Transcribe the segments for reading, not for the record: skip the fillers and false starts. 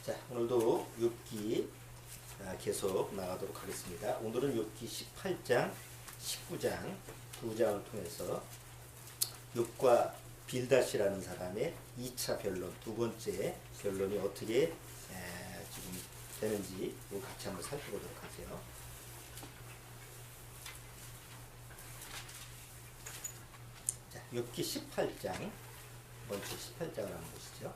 자, 오늘도 욥기 계속 나가도록 하겠습니다. 오늘은 욥기 18장, 19장 두 장을 통해서 욥과 빌닷이라는 사람의 2차 변론, 두 번째 변론이 어떻게 지금 되는지 같이 한번 살펴보도록 하죠. 자, 욥기 18장, 먼저 18장을 한번 보시죠.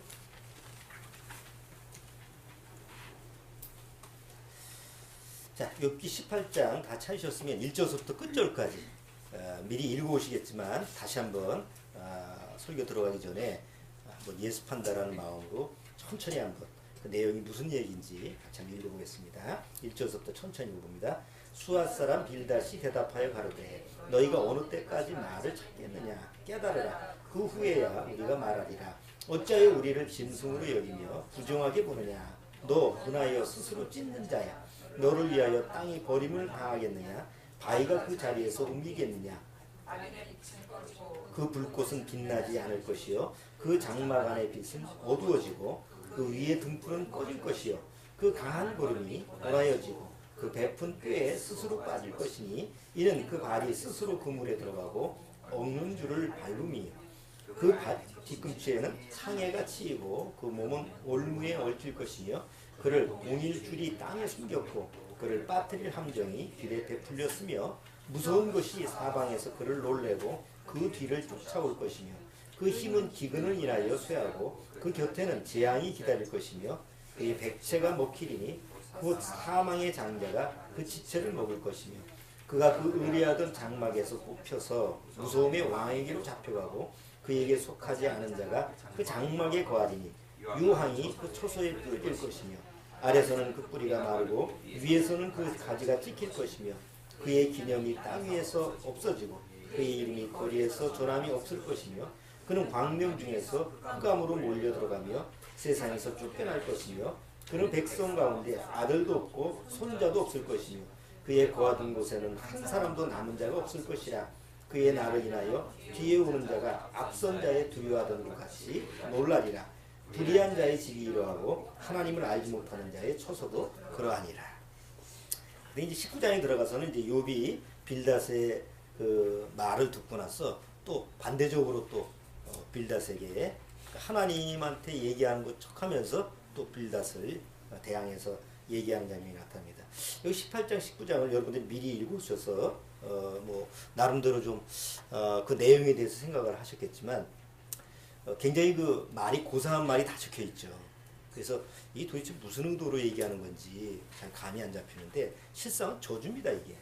자, 욥기 18장 다 찾으셨으면 1절부터 끝절까지 미리 읽어오시겠지만 다시 한번 설교 들어가기 전에 한번 예습한다라는 마음으로 천천히 한번 그 내용이 무슨 얘기인지 같이 한번 읽어보겠습니다. 1절부터 천천히 읽어봅니다. 수앗 사람 빌닷이 대답하여 가로되 너희가 어느 때까지 말을 찾겠느냐 깨달으라. 그 후에야 우리가 말하리라. 어찌하여 우리를 짐승으로 여기며 부정하게 보느냐. 너 분하여 스스로 찢는 자야. 너를 위하여 땅이 버림을 당하겠느냐. 바위가 그 자리에서 옮기겠느냐. 그 불꽃은 빛나지 않을 것이요 그 장막 안의 빛은 어두워지고 그 위에 등불은 꺼질 것이요 그 강한 구름이 얼어여지고 그 베푼 꾀에 스스로 빠질 것이니 이는 그 발이 스스로 그물에 들어가고 없는 줄을 밟음이요 그 뒤꿈치에는 상해가 치이고 그 몸은 올무에 얽힐 것이며 그를 옹일 줄이 땅에 숨겼고 그를 빠뜨릴 함정이 길에 베풀렸으며 무서운 것이 사방에서 그를 놀래고 그 뒤를 쫓아올 것이며 그 힘은 기근을 인하여 쇠하고 그 곁에는 재앙이 기다릴 것이며 그의 백체가 먹히리니 곧 사망의 장자가 그 지체를 먹을 것이며 그가 그 의뢰하던 장막에서 뽑혀서 무서움의 왕에게로 잡혀가고 그에게 속하지 않은 자가 그 장막에 거하리니 유황이 그 초소에 뿌려질 것이며 아래서는 그 뿌리가 마르고 위에서는 그 가지가 찍힐 것이며 그의 기념이 땅 위에서 없어지고 그의 이름이 거리에서 전함이 없을 것이며 그는 광명 중에서 흑암으로 몰려 들어가며 세상에서 쫓겨날 것이며 그는 백성 가운데 아들도 없고 손자도 없을 것이며 그의 거하던 곳에는 한 사람도 남은 자가 없을 것이라. 그의 날을 인하여 뒤에 오는 자가 앞선 자의 두려워하던 것 같이 놀라리라. 불의한 자의 집이 이러하고 하나님을 알지 못하는 자의 처소도 그러하니라. 근데 이제 19장에 들어가서는 이제 욥이 빌닷의 그 말을 듣고 나서 또 반대적으로 또 빌닷에게 하나님한테 얘기하는 것 척하면서 또 빌닷을 대항해서 얘기하는 장면이 나타납니다. 여기 18장 19장을 여러분들이 미리 읽으셔서 뭐 나름대로 좀 그 내용에 대해서 생각을 하셨겠지만 굉장히 그 말이 고상한 말이 다 적혀 있죠. 그래서 이 도대체 무슨 의도로 얘기하는 건지 잘 감이 안 잡히는데 실상은 저주입니다. 이게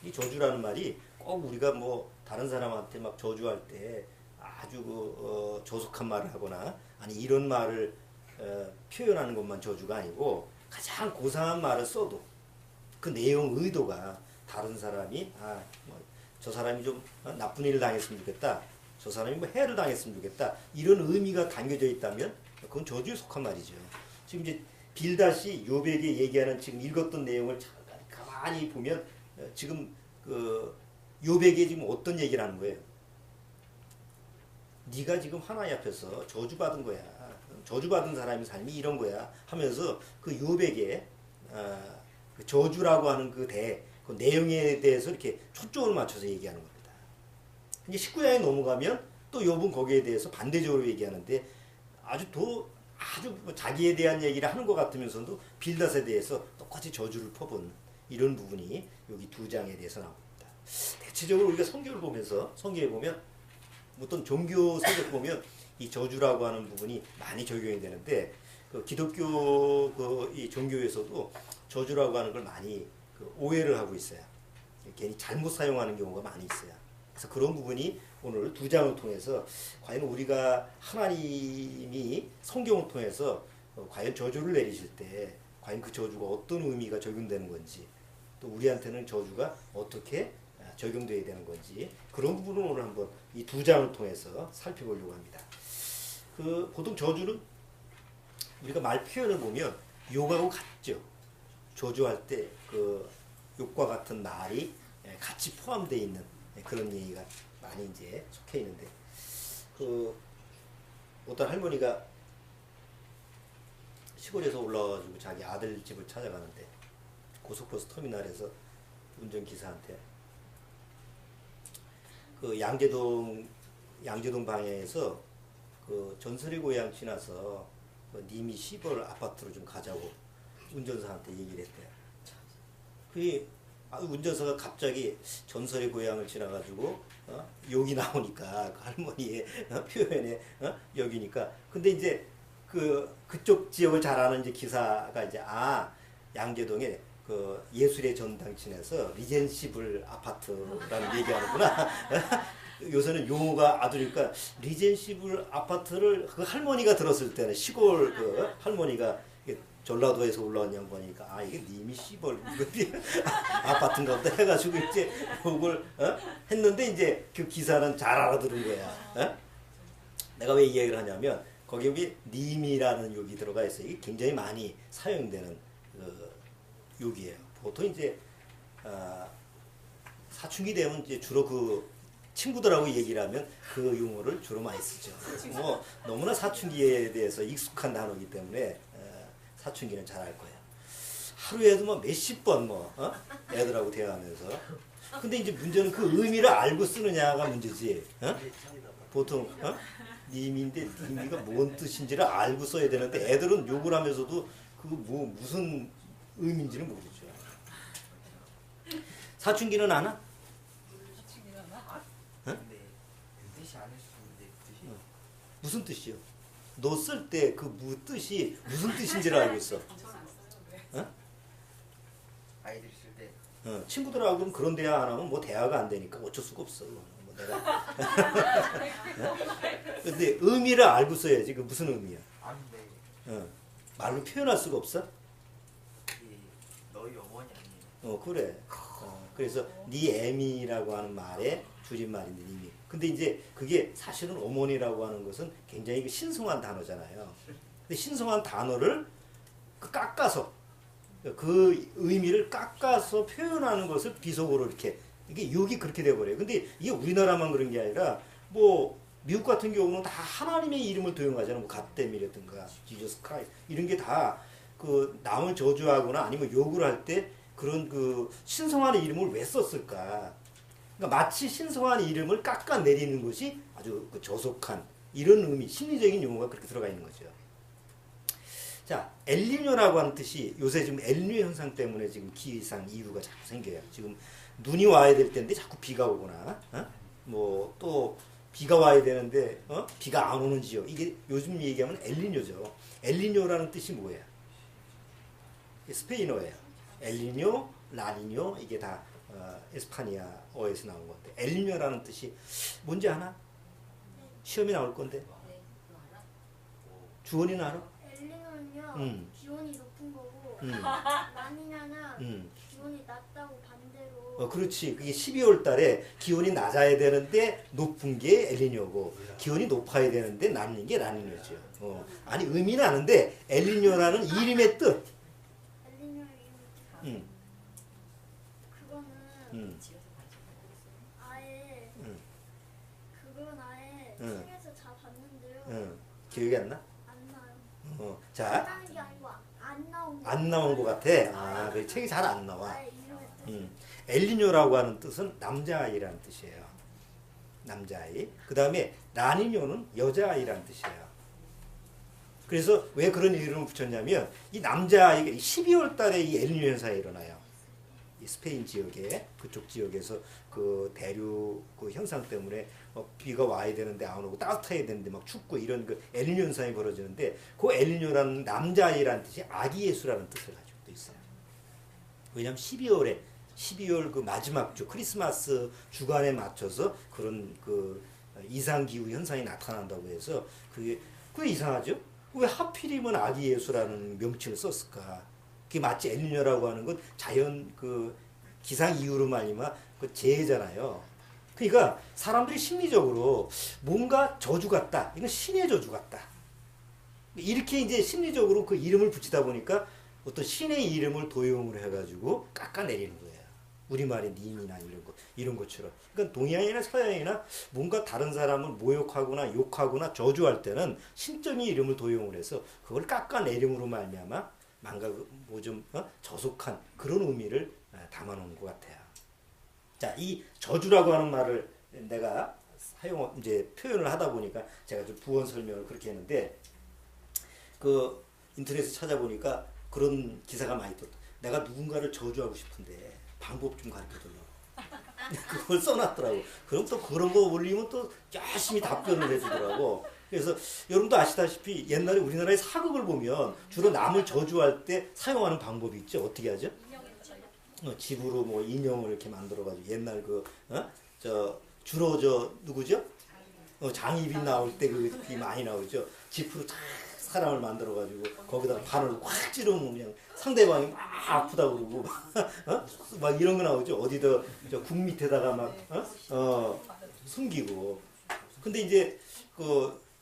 이 저주라는 말이 꼭 우리가 뭐 다른 사람한테 막 저주할 때 아주 그 조속한 말을 하거나 아니 이런 말을 표현하는 것만 저주가 아니고 가장 고상한 말을 써도 그 내용 의도가 다른 사람이 저 사람이 좀 나쁜 일을 당했으면 좋겠다. 저 사람이 뭐 해를 당했으면 좋겠다. 이런 의미가 담겨져 있다면 그건 저주에 속한 말이죠. 지금 이제 빌닷이 욥에게 얘기하는 지금 읽었던 내용을 가만히 보면 지금 그 욥에게 지금 어떤 얘기를 하는 거예요? 네가 지금 하나님 앞에서 저주받은 거야. 저주받은 사람의 삶이 이런 거야. 하면서 그 욥에게 그 저주라고 하는 그 내용에 대해서 이렇게 초점을 맞춰서 얘기하는 겁니다. 이제 19장에 넘어가면 또 욥은 거기에 대해서 반대적으로 얘기하는데 아주 자기에 대한 얘기를 하는 것 같으면서도 빌닷에 대해서 똑같이 저주를 퍼붓는 이런 부분이 여기 두 장에 대해서 나옵니다. 대체적으로 우리가 성경을 보면서 성경에 보면 어떤 종교 성경 보면 이 저주라고 하는 부분이 많이 적용이 되는데 그 기독교 이 종교에서도 저주라고 하는 걸 많이 오해를 하고 있어요. 괜히 잘못 사용하는 경우가 많이 있어요. 그래서 그런 부분이 오늘 두 장을 통해서 과연 우리가 하나님이 성경을 통해서 과연 저주를 내리실 때 과연 그 저주가 어떤 의미가 적용되는 건지 또 우리한테는 저주가 어떻게 적용되어야 되는 건지 그런 부분을 오늘 한번 이 두 장을 통해서 살펴보려고 합니다. 그 보통 저주는 우리가 말 표현을 보면 욕하고 같죠. 저주할 때 그 욕과 같은 말이 같이 포함되어 있는 그런 얘기가 많이 이제 속해 있는데 그 어떤 할머니가 시골에서 올라와가지고 자기 아들 집을 찾아가는데 고속버스 터미널에서 운전기사한테 그 양재동 방향에서 그 전설의 고향 지나서 그 님이 시벌 아파트로 좀 가자고 운전사한테 얘기를 했대요. 그 운전사가 갑자기 전설의 고향을 지나가지고 욕이 나오니까 그 할머니의 표현에 여기니까 근데 이제 그쪽 지역을 잘 아는 이제 기사가 이제 양재동에 그 예술의 전당층에서 리젠시블 아파트라는 얘기하는구나. 요새는 용어가 아두니까 리젠시블 아파트를 그 할머니가 들었을 때는 시골 그 할머니가 전라도에서 올라온 양반이니까 이게 님이 시벌 아파트인가 보다 해가지고 이제 그걸 했는데 이제 그 기사는 잘 알아들은 거야. 내가 왜 이 얘기를 하냐면 거기 님이라는 욕이 들어가 있어요. 이게 굉장히 많이 사용되는 욕이에요. 보통 이제 사춘기 되면 이제 주로 그 친구들하고 얘기를 하면 그 용어를 주로 많이 쓰죠. 뭐 너무나 사춘기에 대해서 익숙한 단어이기 때문에 사춘기는 잘 알 거예요. 하루에도 뭐 몇십 번 애들하고 대화하면서. 근데 이제 문제는 그 의미를 알고 쓰느냐가 문제지. 보통 님인데 님이가 뭔 뜻인지를 알고 써야 되는데 애들은 욕을 하면서도 그 무슨 의미인지는 모르죠. 사춘기는 아나? 사춘기는 아나? 근데 그 뜻이 아닐 수 있는데 그 뜻이 무슨 뜻이요? 너 쓸 때 그 뜻이 무슨 뜻인지를 알고 있어. 아이들이 쓸 때 친구들하고는 그런 대화 안 하면 뭐 대화가 안 되니까 어쩔 수가 없어. 뭐 내가. 근데 의미를 알고 써야지. 그 무슨 의미야? 아닌데 말로 표현할 수가 없어? 너희 어머니 아니에요? 그래. 그래서 네 애미라고 하는 말의 줄임말인데 님이. 근데 이제 그게 사실은 어머니라고 하는 것은 굉장히 신성한 단어잖아요. 근데 신성한 단어를 깎아서 그 의미를 깎아서 표현하는 것을 비속어로 이렇게 이게 욕이 그렇게 돼버려요. 근데 이게 우리나라만 그런 게 아니라 뭐 미국 같은 경우는 다 하나님의 이름을 도용하잖아요. 뭐 갓댐이라든가 지저스 크라이스트 이런 게 다 그 남을 저주하거나 아니면 욕을 할 때 그런 그 신성한 이름을 왜 썼을까? 그러니까 마치 신성한 이름을 깎아내리는 것이 아주 그 저속한 이런 의미, 심리적인 용어가 그렇게 들어가 있는 거죠. 자, 엘니뇨라고 하는 뜻이 요새 지금 엘니뇨 현상 때문에 지금 기상 이유가 자꾸 생겨요. 지금 눈이 와야 될 때인데 자꾸 비가 오거나, 뭐 또 비가 와야 되는데 비가 안 오는 지역. 이게 요즘 얘기하면 엘니뇨죠. 엘니뇨라는 뜻이 뭐예요? 스페인어예요. 엘니뇨, 라니뇨 이게 다 에스파니아어에서 나온 건데 엘니뇨라는 뜻이 뭔지 아나? 시험에 나올 건데. 주원이는 알아? 엘니뇨는요 기온이 높은 거고 라니냐는 기온이 낮다고 반대로. 그렇지. 그게 12월 달에 기온이 낮아야 되는데 높은 게 엘니뇨고 기온이 높아야 되는데 낮는 게 라니뇨죠. 아니 의미는 아는데 엘니뇨라는 이름의 뜻. 엘니뇨 이름. 그거는 아예 그건 아예 책에서 다 봤는데요. 기억이 안 나? 안 나요. 자. 안 나는 게 아니고 안 나온 거. 안 나온 것 같아. 그 책이 잘 안 나와. 아예 이름의 뜻. 엘니뇨라고 하는 뜻은 남자아이라는 뜻이에요. 남자아이. 그 다음에 라니뇨는 여자아이라는 뜻이에요. 그래서 왜 그런 이름을 붙였냐면 이 남자아이가 12월 달에 이 엘니뇨 현상이 일어나요. 이 스페인 지역에 그쪽 지역에서 그 대륙 그 현상 때문에 비가 와야 되는데 안 오고 따뜻해야 되는데 막 춥고 이런 그 엘니뇨 현상이 벌어지는데 그 엘니뇨라는 남자아이라는 뜻이 아기 예수라는 뜻을 가지고 있어요. 왜냐하면 12월 그 마지막 주 크리스마스 주간에 맞춰서 그런 그 이상 기후 현상이 나타난다고 해서 그게 이상하죠? 왜 하필이면 아기 예수라는 명칭을 썼을까? 그게 마치 엘니뇨라고 하는 건 자연 그 기상 이유로 말미암아 그 재해잖아요. 그러니까 사람들이 심리적으로 뭔가 저주 같다. 이건 신의 저주 같다. 이렇게 이제 심리적으로 그 이름을 붙이다 보니까 어떤 신의 이름을 도용을 해가지고 깎아내리는 거예요. 우리말의 님이나 이런 것처럼. 그러니까 동양이나 서양이나 뭔가 다른 사람을 모욕하거나 욕하거나 저주할 때는 신적인 이름을 도용을 해서 그걸 깎아내림으로 말미암아 뭔가 뭐좀 저속한 그런 의미를 담아놓은 것 같아요. 자, 이 저주라고 하는 말을 내가 이제 표현을 하다 보니까 제가 좀 부언 설명을 그렇게 했는데 그 인터넷에 찾아보니까 그런 기사가 많이 떴다. 내가 누군가를 저주하고 싶은데 방법 좀 가르쳐달라고. 그걸 써놨더라고. 그럼 또 그런 거 올리면 또 열심히 답변을 해주더라고. 그래서 여러분도 아시다시피 옛날에 우리나라의 사극을 보면 주로 남을 저주할 때 사용하는 방법이 있죠. 어떻게 하죠? 집으로 뭐 인형을 이렇게 만들어가지고 옛날 주로 누구죠? 장희빈 나올 때 그게 많이 나오죠. 집으로 탁 사람을 만들어가지고 거기다가 바늘을 확 찌르면 그냥 상대방이 막 아프다 그러고 막 이런 거 나오죠. 어디다 국 밑에다가 막 숨기고. 근데 이제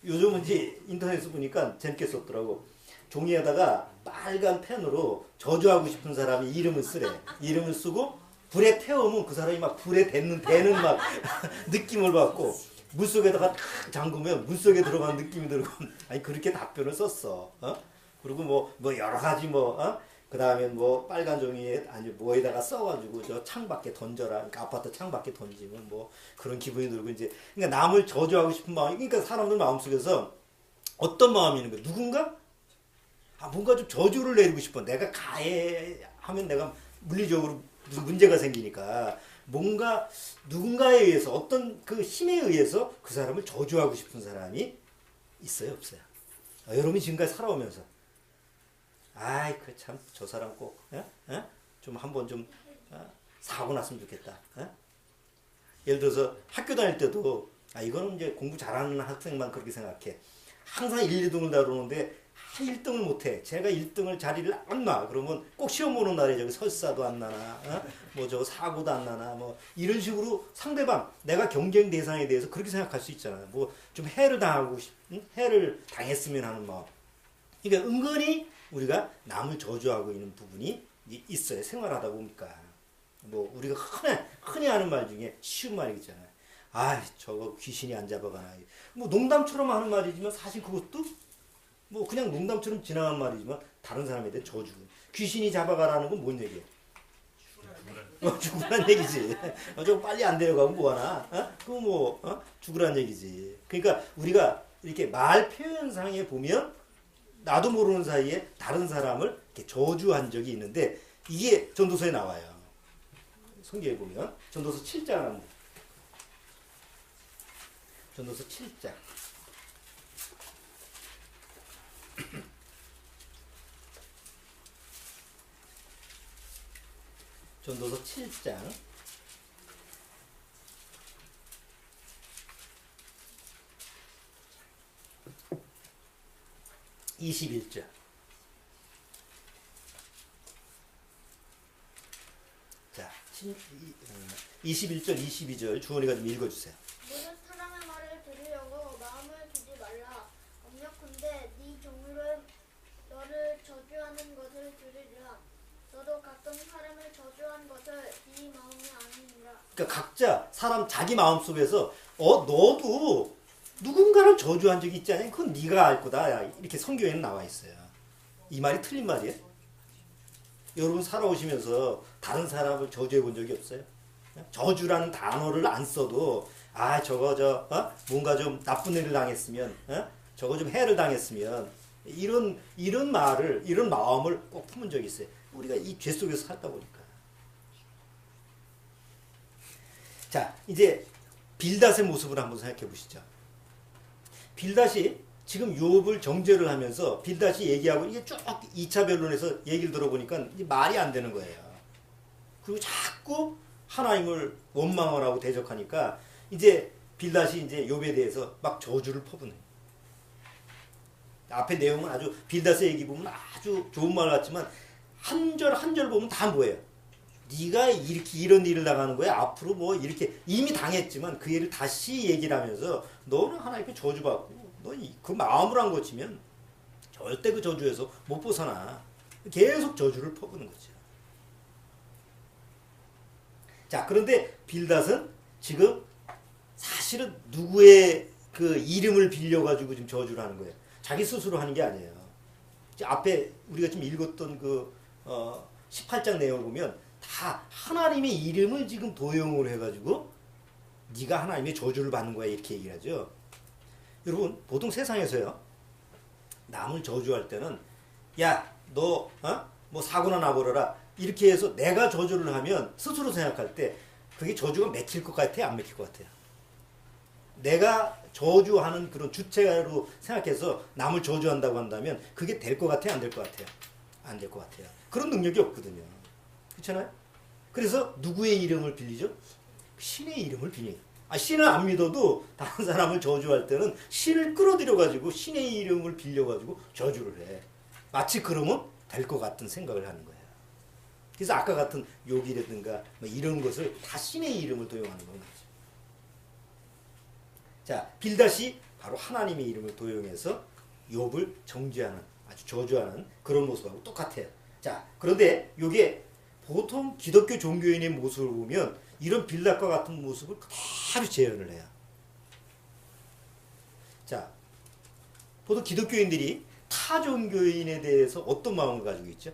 요즘은 이제 인터넷에서 보니까 재밌게 썼더라고. 종이에다가 빨간 펜으로 저주하고 싶은 사람이 이름을 쓰래. 이름을 쓰고 불에 태우면 그 사람이 막 불에 되는 막 느낌을 받고 물속에다가 탁 잠그면 물속에 들어가는 느낌이 들고 아니 그렇게 답변을 썼어. 그리고 뭐 여러 가지 그 다음에 뭐 빨간 종이에 아니 뭐에다가 써가지고 저 창밖에 던져라. 그러니까 아파트 창밖에 던지면 뭐 그런 기분이 들고 이제 그러니까 남을 저주하고 싶은 마음이 그러니까 사람들 마음속에서 어떤 마음이 있는 거야? 누군가 뭔가 좀 저주를 내리고 싶어. 내가 가해하면 내가 물리적으로 무슨 문제가 생기니까 뭔가 누군가에 의해서 어떤 그 힘에 의해서 그 사람을 저주하고 싶은 사람이 있어요, 없어요? 여러분이 지금까지 살아오면서 아이 그 참 저 사람 꼭 좀 한번 좀 사고 났으면 좋겠다. 예를 들어서 학교 다닐 때도 이거는 이제 공부 잘하는 학생만 그렇게 생각해. 항상 1, 2등을 다루는데 1등을 못해. 제가 1등을 자리를 안 놔. 그러면 꼭 시험 보는 날에 저기 설사도 안 나나, 뭐 저거 사고도 안 나나, 뭐 이런 식으로 상대방, 내가 경쟁 대상에 대해서 그렇게 생각할 수 있잖아요. 뭐 좀 해를 당하고 해를 당했으면 하는 마음. 그러니까 은근히 우리가 남을 저주하고 있는 부분이 있어요. 생활하다 보니까. 뭐 우리가 흔히 하는 말 중에 쉬운 말이 있잖아요. 저거 귀신이 안 잡아가나. 뭐 농담처럼 하는 말이지만 사실 그것도 뭐 그냥 농담처럼 지나간 말이지만 다른 사람에 대해 저주. 귀신이 잡아가라는 건 뭔 얘기야? 죽으란 얘기지. 저거 빨리 안 데려가면 뭐하나? 그거 뭐 죽으란 얘기지. 그러니까 우리가 이렇게 말 표현상에 보면 나도 모르는 사이에 다른 사람을 이렇게 저주한 적이 있는데 이게 전도서에 나와요. 성경에 보면 전도서 7장 전도서 7장 전도서 7장 21절. 자, 21절, 22절 주원이가 좀 읽어주세요. 모든 사람의 말을 들으려고 마음을 두지 말라. 엄력한데 네 종들은 너를 저주하는 것을 들으리라. 너도 가끔 사람을 저주한 것을 네 마음이 아니니라. 그러니까 각자 사람 자기 마음 속에서 너도 누군가를 저주한 적이 있지 않냐? 그건 네가 알 거다. 이렇게 성경에는 나와 있어요. 이 말이 틀린 말이에요? 여러분 살아오시면서 다른 사람을 저주해 본 적이 없어요? 저주라는 단어를 안 써도 저거 뭔가 좀 나쁜 일을 당했으면 저거 좀 해를 당했으면 이런 말을 이런 마음을 꼭 품은 적이 있어요. 우리가 이 죄 속에서 살다 보니까. 자, 이제 빌닷의 모습을 한번 생각해 보시죠. 빌닷이 지금 욥을 정죄를 하면서 빌닷이 얘기하고 이게 쭉 2차 변론에서 얘기를 들어보니까 이제 말이 안 되는 거예요. 그리고 자꾸 하나님을 원망을 하고 대적하니까 이제 빌닷이 이제 욥에 대해서 막 저주를 퍼부는. 앞에 내용은 아주 빌닷의 얘기 보면 아주 좋은 말 같지만 한 절 한 절 보면 다 뭐예요? 네가 이렇게 이런 일을 당하는 거야. 앞으로 뭐 이렇게 이미 당했지만 그 일을 다시 얘기를 하면서 너는 하나님께 저주받고 너 그 마음을 안 고치면 절대 그 저주에서 못 벗어나. 계속 저주를 퍼부는 거죠. 자, 그런데 빌닷은 지금 사실은 누구의 그 이름을 빌려가지고 지금 저주를 하는 거예요. 자기 스스로 하는 게 아니에요. 앞에 우리가 지금 읽었던 그 18장 내용을 보면 다 하나님의 이름을 지금 도용을 해가지고 네가 하나님의 저주를 받는 거야 이렇게 얘기를 하죠. 여러분 보통 세상에서요 남을 저주할 때는 야 너 뭐 사고나 나버려라 이렇게 해서 내가 저주를 하면 스스로 생각할 때 그게 저주가 맥힐 것 같아요, 안 맥힐 것 같아요? 내가 저주하는 그런 주체로 생각해서 남을 저주한다고 한다면 그게 될 것 같아요, 안 될 것 같아요? 안 될 것 같아요. 그런 능력이 없거든요. 그렇잖아요? 그래서 누구의 이름을 빌리죠? 신의 이름을 빌려요. 신을 안 믿어도 다른 사람을 저주할 때는 신을 끌어들여가지고 신의 이름을 빌려가지고 저주를 해. 마치 그러면 될 것 같은 생각을 하는 거예요. 그래서 아까 같은 욕이라든가 뭐 이런 것을 다 신의 이름을 도용하는 건 거죠. 자, 빌닷이 바로 하나님의 이름을 도용해서 욥을 정죄하는 아주 저주하는 그런 모습하고 똑같아요. 자, 그런데 이게 보통 기독교 종교인의 모습을 보면 이런 빌닷과 같은 모습을 그대로 재현을 해요. 자, 보통 기독교인들이 타 종교인에 대해서 어떤 마음을 가지고 있죠?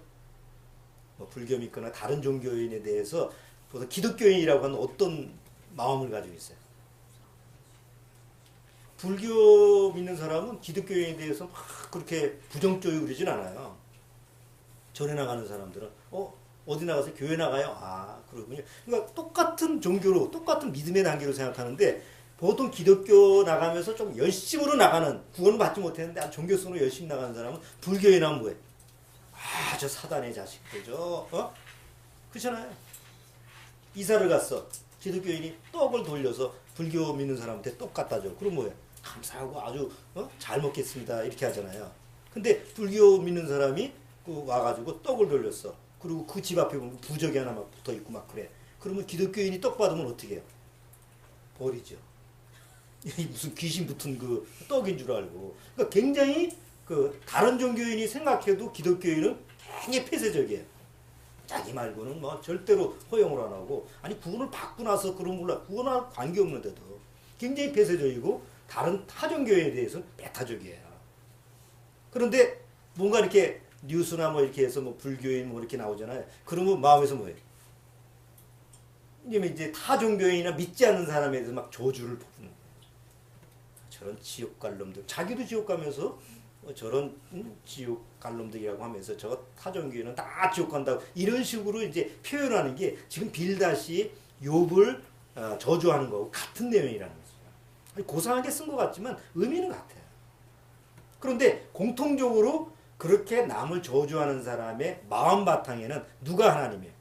뭐 불교 믿거나 다른 종교인에 대해서 보통 기독교인이라고 하는 어떤 마음을 가지고 있어요? 불교 믿는 사람은 기독교인에 대해서 막 그렇게 부정적으로 그러진 않아요. 절에 나가는 사람들은 어디 나가서 교회 나가요? 그러군요. 그러니까 똑같은 종교로 똑같은 믿음의 단계로 생각하는데 보통 기독교 나가면서 좀 열심으로 나가는 구원을 받지 못했는데 종교성으로 열심히 나가는 사람은 불교에 나면 뭐해? 저 사단의 자식들죠. 그렇잖아요. 이사를 갔어. 기독교인이 떡을 돌려서 불교 믿는 사람한테 떡 갖다 줘. 그럼 뭐해? 감사하고 아주 잘 먹겠습니다. 이렇게 하잖아요. 근데 불교 믿는 사람이 와가지고 떡을 돌렸어. 그리고 그 집 앞에 보면 부적이 하나 막 붙어 있고 막 그래. 그러면 기독교인이 떡 받으면 어떻게 해요? 버리죠. 무슨 귀신 붙은 그 떡인 줄 알고. 그러니까 굉장히 그 다른 종교인이 생각해도 기독교인은 굉장히 폐쇄적이에요. 자기 말고는 뭐 절대로 허용을 안 하고, 아니 구원을 받고 나서 그런 몰라 구원할 관계 없는데도 굉장히 폐쇄적이고 다른 타종교에 대해서는 배타적이에요. 그런데 뭔가 이렇게 뉴스나 뭐 이렇게 해서 뭐 불교인 뭐 이렇게 나오잖아요. 그러면 마음에서 뭐예요? 이제 타종교인이나 믿지 않는 사람에 대해서 막 저주를 퍼부는 거예요. 저런 지옥 갈 놈들. 자기도 지옥 가면서 저런 지옥 갈 놈들이라고 하면서 저 타종교인은 다 지옥 간다고 이런 식으로 이제 표현하는 게 지금 빌닷이 욥을 저주하는 거하고 같은 내용이라는 거죠. 고상하게 쓴 것 같지만 의미는 같아요. 그런데 공통적으로 그렇게 남을 저주하는 사람의 마음 바탕에는 누가 하나님이에요?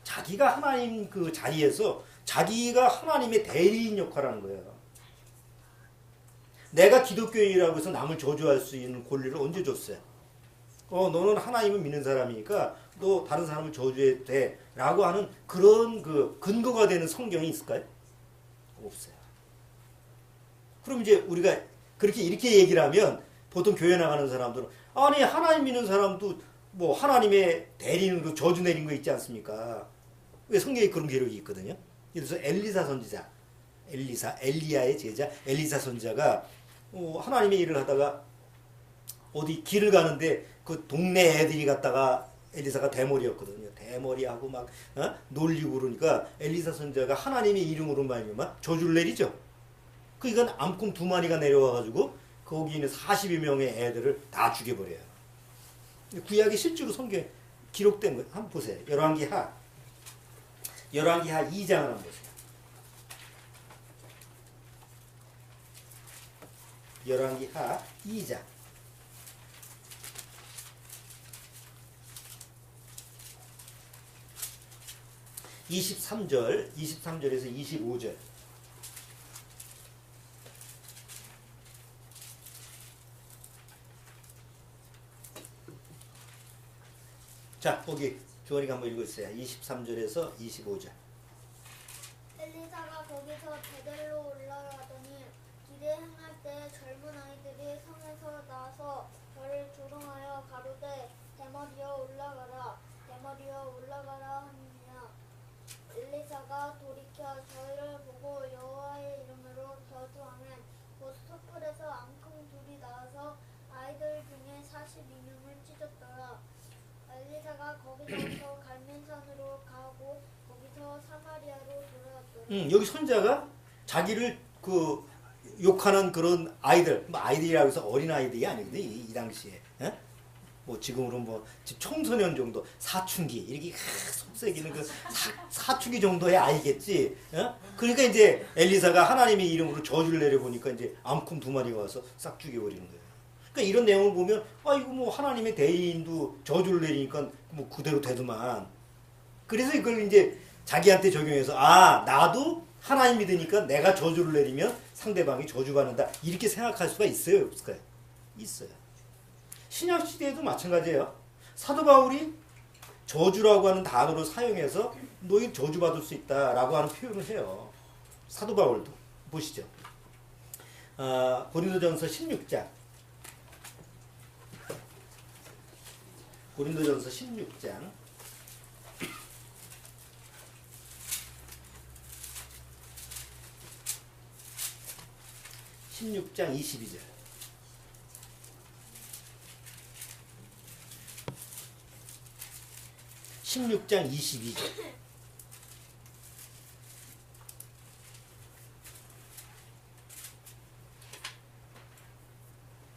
자기가 하나님 그 자리에서 자기가 하나님의 대리인 역할을 하는 거예요. 내가 기독교인이라고 해서 남을 저주할 수 있는 권리를 언제 줬어요? 너는 하나님을 믿는 사람이니까 너 다른 사람을 저주해도 돼 라고 하는 그런 그 근거가 되는 성경이 있을까요? 없어요. 그럼 이제 우리가 그렇게 이렇게 얘기를 하면 보통 교회 나가는 사람들은 아니 하나님 믿는 사람도 뭐 하나님의 대리인으로 저주 내린 거 있지 않습니까? 왜 성경에 그런 기록이 있거든요. 그래서 엘리사 선지자, 엘리야의 제자 엘리사 선지자가 하나님의 일을 하다가 어디 길을 가는데 그 동네 애들이 갔다가 엘리사가 대머리였거든요. 대머리하고 막 놀리고 그러니까 엘리사 선지자가 하나님의 이름으로 말미암아 저주를 내리죠. 그러니까 암꿈 2마리가 내려와가지고 거기 있는 40여 명의 애들을 다 죽여버려요. 구약이 실제로 성경에 기록된 거 한번 보세요. 열왕기하 2장을 한번 보세요. 열왕기하 2장 23절에서 25절. 자, 거기 주원이가 한번 읽어주세요. 23절에서 25절. 엘리사가 거기서 베델로 올라가더니 길에 행할 때 젊은 아이들이 성에서 나와서 저를 조롱하여 가로되 대머리여 올라가라 대머리여 올라가라 하느니라. 엘리사가 42명을 찢었더라. 엘리사가 거기서부터 갈멜산으로 가고 거기서 사마리아로 돌아왔더라. 여기 선자가 자기를 그 욕하는 그런 아이들, 뭐 아이들이라고 해서 어린 아이들이 아니거든 이 당시에. 예? 뭐 지금으로 뭐 청소년 정도, 사춘기 이렇게 속삭이는 그 사춘기 정도의 아이겠지. 예? 그러니까 이제 엘리사가 하나님의 이름으로 저주를 내려보니까 이제 암컷 2마리가 와서 싹 죽여버리는 거예요. 그러니까 이런 내용을 보면 이거 뭐 하나님의 대의인도 저주를 내리니까 뭐 그대로 되더만. 그래서 이걸 이제 자기한테 적용해서 나도 하나님 믿으니까 내가 저주를 내리면 상대방이 저주받는다 이렇게 생각할 수가 있어요, 없을까요? 있어요. 신약 시대에도 마찬가지예요. 사도 바울이 저주라고 하는 단어를 사용해서 너희 저주받을 수 있다라고 하는 표현을 해요. 사도 바울도 보시죠. 고린도전서 16장. 고린도전서 16장. 16장 22절.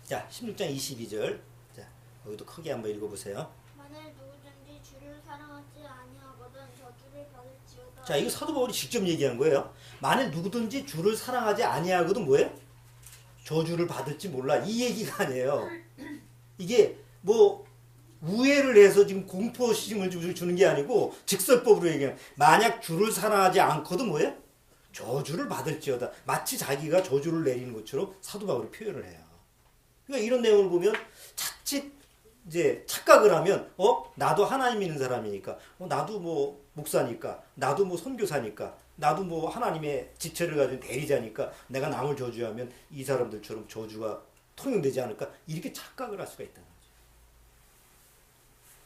자, 16장 22절. 자, 여기도 크게 한번 읽어보세요. 만일 누구든지 주를 사랑하지 아니하거든 저주를 받을지어다. 자, 이거 사도 바울이 직접 얘기한 거예요. 만일 누구든지 주를 사랑하지 아니하거든 뭐예요? 저주를 받을지 몰라. 이 얘기가 아니에요. 이게 뭐 우회를 해서 지금 공포심을 주는 게 아니고 직설법으로 얘기하면 만약 주를 사랑하지 않거든 뭐예요? 저주를 받을지어다. 마치 자기가 저주를 내리는 것처럼 사도 바울이 표현을 해요. 그러니까 이런 내용을 보면 자칫 이제 착각을 하면 나도 하나님 믿는 사람이니까 나도 뭐 목사니까 나도 뭐 선교사니까 나도 뭐 하나님의 지체를 가진 대리자니까 내가 남을 저주하면 이 사람들처럼 저주가 통용되지 않을까 이렇게 착각을 할 수가 있다는 거죠.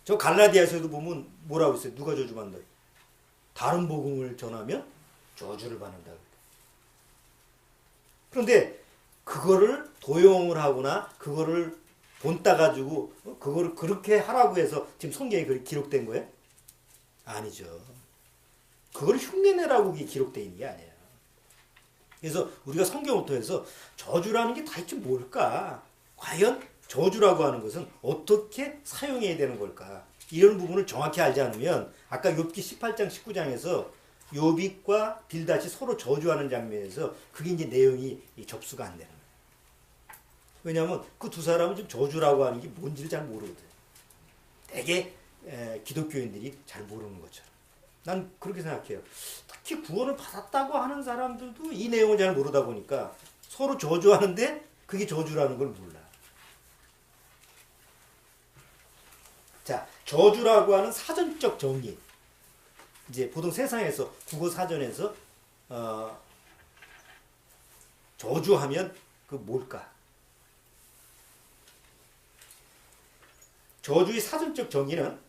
저 갈라디아서에도 보면 뭐라고 했어요? 누가 저주받는다? 다른 복음을 전하면 저주를 받는다. 그런데 그거를 도용을 하거나 그거를 본따 가지고 그거를 그렇게 하라고 해서 지금 성경에 그렇게 기록된 거예요? 아니죠. 그걸 흉내내라고 기록되어 있는 게 아니에요. 그래서 우리가 성경을 통해서 저주라는 게 도대체 뭘까? 과연 저주라고 하는 것은 어떻게 사용해야 되는 걸까? 이런 부분을 정확히 알지 않으면 아까 욥기 18장 19장에서 욥과 빌닷이 서로 저주하는 장면에서 그게 이제 내용이 접수가 안 되는 거예요. 왜냐하면 그 두 사람은 지금 저주라고 하는 게 뭔지를 잘 모르거든. 되게 기독교인들이 잘 모르는 것처럼. 난 그렇게 생각해요. 특히 구원을 받았다고 하는 사람들도 이 내용을 잘 모르다 보니까 서로 저주하는데 그게 저주라는 걸 몰라. 자, 저주라고 하는 사전적 정의. 이제 보통 세상에서 국어 사전에서 저주하면 그 뭘까? 저주의 사전적 정의는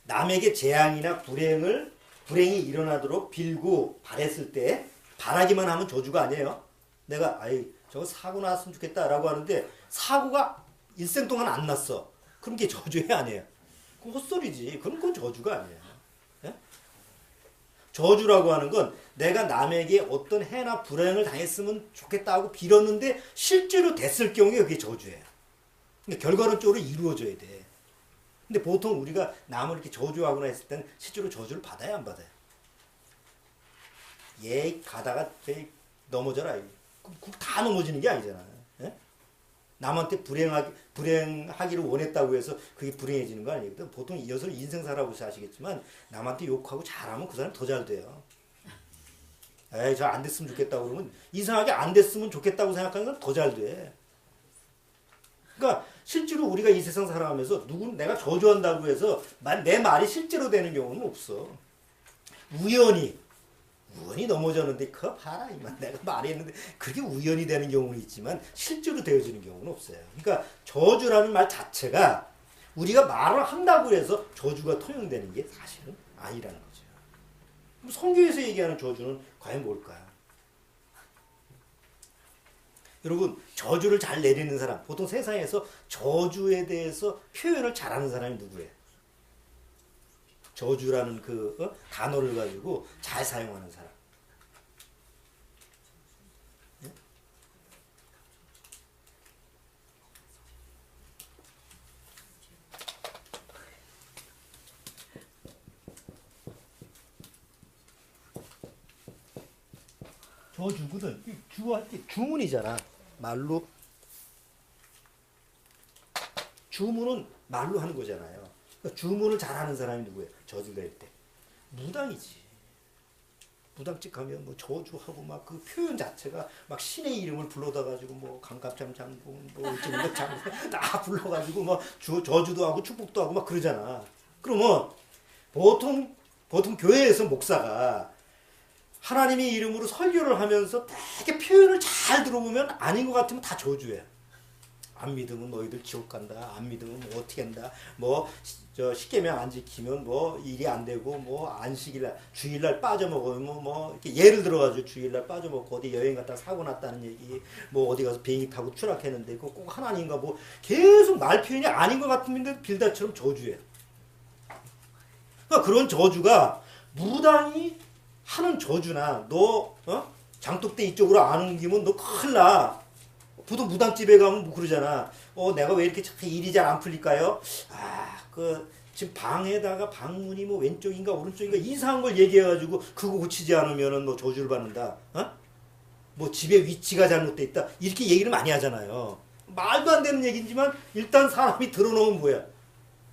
남에게 재앙이나 불행이 일어나도록 빌고 바랬을 때 바라기만 하면 저주가 아니에요. 내가 저거 사고 났으면 좋겠다라고 하는데 사고가 일생 동안 안 났어. 그럼 그게 저주야 아니에요? 그건 헛소리지. 그건 저주가 아니에요. 예? 저주라고 하는 건 내가 남에게 어떤 해나 불행을 당했으면 좋겠다고 빌었는데 실제로 됐을 경우에 그게 저주예요. 그러니까 결과론적으로 이루어져야 돼. 근데 보통 우리가 남을 이렇게 저주하거나 했을 때는 실제로 저주를 받아야 안 받아요? 가다가 넘어져라. 다 넘어지는 게 아니잖아. 예? 남한테 불행하기를 원했다고 해서 그게 불행해지는 거 아니거든. 보통 이어서 인생 살아보셔 아시겠지만 남한테 욕하고 잘하면 그 사람 더 잘 돼요. 저 안 됐으면 좋겠다고 그러면 이상하게 안 됐으면 좋겠다고 생각하는 사람 더 잘 돼. 그러니까 실제로 우리가 이 세상 살아가면서 내가 저주한다고 해서 내 말이 실제로 되는 경우는 없어. 우연히 넘어졌는데 그거 봐라 이만 내가 말했는데 그게 우연히 되는 경우는 있지만 실제로 되어지는 경우는 없어요. 그러니까 저주라는 말 자체가 우리가 말을 한다고 해서 저주가 통용되는 게 사실은 아니라는 거죠. 성경에서 얘기하는 저주는 과연 뭘까요? 여러분 저주를 잘 내리는 사람, 보통 세상에서 저주에 대해서 표현을 잘하는 사람이 누구예요? 저주라는 그 단어를 가지고 잘 사용하는 사람. 예? 저주거든. 주할 때 주문이잖아. 말로. 주문은 말로 하는 거잖아요. 그러니까 주문을 잘하는 사람이 누구예요? 저주 낼 때. 무당이지. 무당찍하면 뭐 저주하고 막 그 표현 자체가 막 신의 이름을 불러다 가지고 뭐 강갑장 장군 뭐 어쩌고 장군 다 불러가지고 뭐 저주도 하고 축복도 하고 막 그러잖아. 그러면 보통 교회에서 목사가 하나님의 이름으로 설교를 하면서 되게 표현을 잘 들어보면 아닌 것 같으면 다 저주해. 안 믿으면 너희들 지옥 간다. 안 믿으면 뭐 어떻게 한다. 뭐 저 십계명 안 지키면 뭐 일이 안 되고 뭐 안식일날 주일날 빠져먹으면 뭐 이렇게 예를 들어가지고 주일날 빠져먹고 어디 여행 갔다 사고 났다는 얘기, 뭐 어디 가서 비행기 타고 추락했는데 그거 꼭 하나님과 뭐 계속 말 표현이 아닌 것 같으면 빌다처럼 저주해. 그러니까 그런 저주가 무당이 하는 저주나 너 장독대 이쪽으로 안 옮기면 너 큰일 나. 보통 무당집에 가면 뭐 그러잖아. 내가 왜 이렇게 자꾸 일이 잘 안 풀릴까요? 지금 방에다가 방문이 뭐 왼쪽인가 오른쪽인가 이상한 걸 얘기해가지고 그거 고치지 않으면은 뭐 저주를 받는다. 뭐 집에 위치가 잘못돼 있다. 이렇게 얘기를 많이 하잖아요. 말도 안 되는 얘기지만 일단 사람이 들어놓으면 뭐야?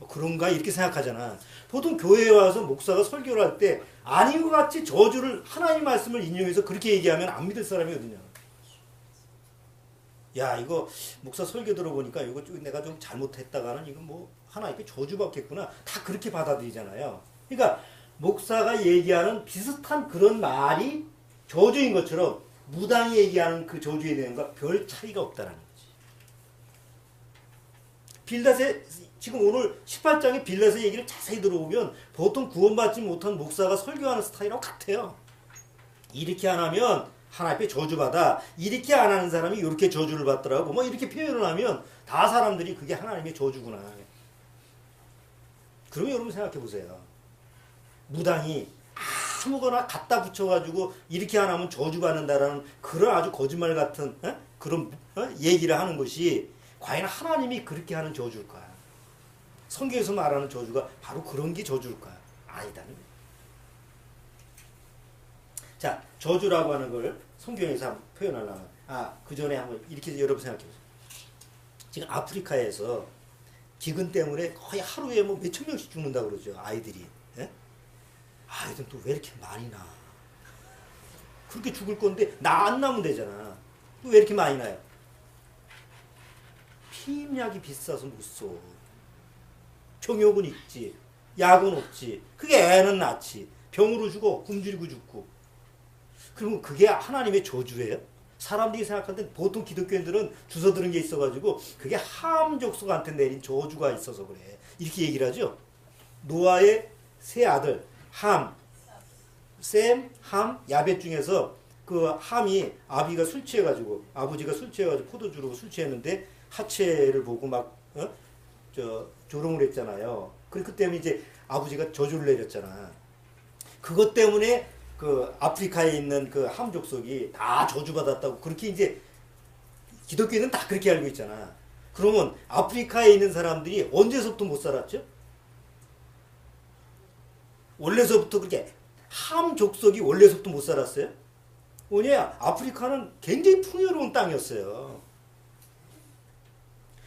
그런가 이렇게 생각하잖아. 보통 교회에 와서 목사가 설교를 할 때 아닌 것 같이 저주를 하나님 말씀을 인용해서 그렇게 얘기하면 안 믿을 사람이 어디냐. 야 이거 목사 설교 들어보니까 이거 내가 좀 잘못했다가는 이거 뭐 하나님께 저주받겠구나. 다 그렇게 받아들이잖아요. 그러니까 목사가 얘기하는 비슷한 그런 말이 저주인 것처럼 무당이 얘기하는 그 저주에 대한 것과 별 차이가 없다는 거지. 빌닷의 지금 오늘 18장의 빌닷의 얘기를 자세히 들어보면 보통 구원받지 못한 목사가 설교하는 스타일하고 같아요. 이렇게 안 하면 하나님께 저주받아. 이렇게 안 하는 사람이 이렇게 저주를 받더라고. 뭐 이렇게 표현을 하면 다 사람들이 그게 하나님의 저주구나. 그러면 여러분 생각해 보세요. 무당이 아무거나 갖다 붙여가지고 이렇게 안 하면 저주받는다라는 그런 아주 거짓말 같은 그런 얘기를 하는 것이 과연 하나님이 그렇게 하는 저주일까요? 성경에서 말하는 저주가 바로 그런 게 저주일까요? 아니다는 거예요. 자, 저주라고 하는 걸 성경에서 한번 표현하려면 그 전에 한번 이렇게 여러분 생각해 보세요. 지금 아프리카에서 기근 때문에 거의 하루에 뭐 몇천 명씩 죽는다 그러죠. 아이들이. 예? 아이들은 또 왜 이렇게 많이 나? 그렇게 죽을 건데 나 안 나면 되잖아. 또 왜 이렇게 많이 나요? 피임약이 비싸서 못 써. 정욕은 있지. 약은 없지. 그게 애는 낳지. 병으로 죽어. 굶주리고 죽고. 그러면 그게 하나님의 저주예요? 사람들이 생각할 때 보통 기독교인들은 주워 들은 게 있어가지고 그게 함 족속한테 내린 저주가 있어서 그래. 이렇게 얘기를 하죠. 노아의 세 아들 함, 셈, 함, 야벳 중에서 그 함이 아버지가 술 취해가지고 포도주로 술 취했는데 하체를 보고 막 조롱을 했잖아요. 그 때문에 이제 아버지가 저주를 내렸잖아. 그것 때문에 그 아프리카에 있는 그 함 족속이 다 저주받았다고 그렇게 이제 기독교인은 다 그렇게 알고 있잖아. 그러면 아프리카에 있는 사람들이 언제서부터 못 살았죠? 원래서부터 그렇게 함 족속이 원래서부터 못 살았어요? 뭐냐? 아프리카는 굉장히 풍요로운 땅이었어요.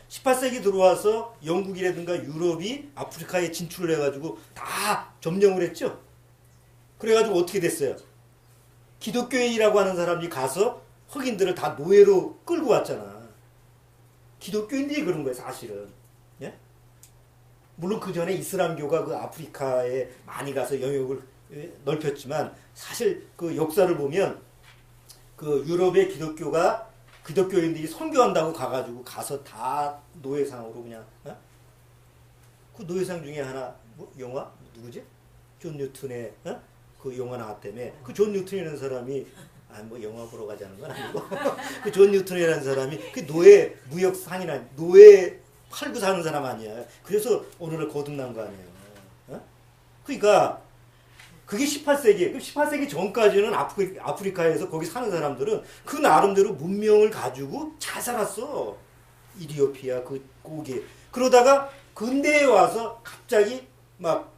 18세기 들어와서 영국이라든가 유럽이 아프리카에 진출을 해가지고 다 점령을 했죠. 그래가지고 어떻게 됐어요? 기독교인이라고 하는 사람이 가서 흑인들을 다 노예로 끌고 왔잖아. 기독교인들이 그런 거예요, 사실은. 예? 물론 그 전에 이슬람교가 그 아프리카에 많이 가서 영역을 넓혔지만 사실 그 역사를 보면 그 유럽의 기독교인들이 선교한다고 가서 다 노예상으로 그냥 그 노예상 중에 하나 뭐 영화 누구지? 존 뉴턴의 그 영화 나왔다며. 그 존 뉴턴이라는 사람이 뭐 영화 보러 가자는 건 아니고 그 존 뉴턴이라는 사람이 그 노예 무역 상인한 노예 팔고 사는 사람 아니야. 그래서 오늘날 거듭난 거 아니에요. 어? 그러니까 그게 18세기. 18세기 전까지는 아프리카에서 거기 사는 사람들은 그 나름대로 문명을 가지고 잘 살았어. 이리오피아 거기. 그러다가 근대에 와서 갑자기 막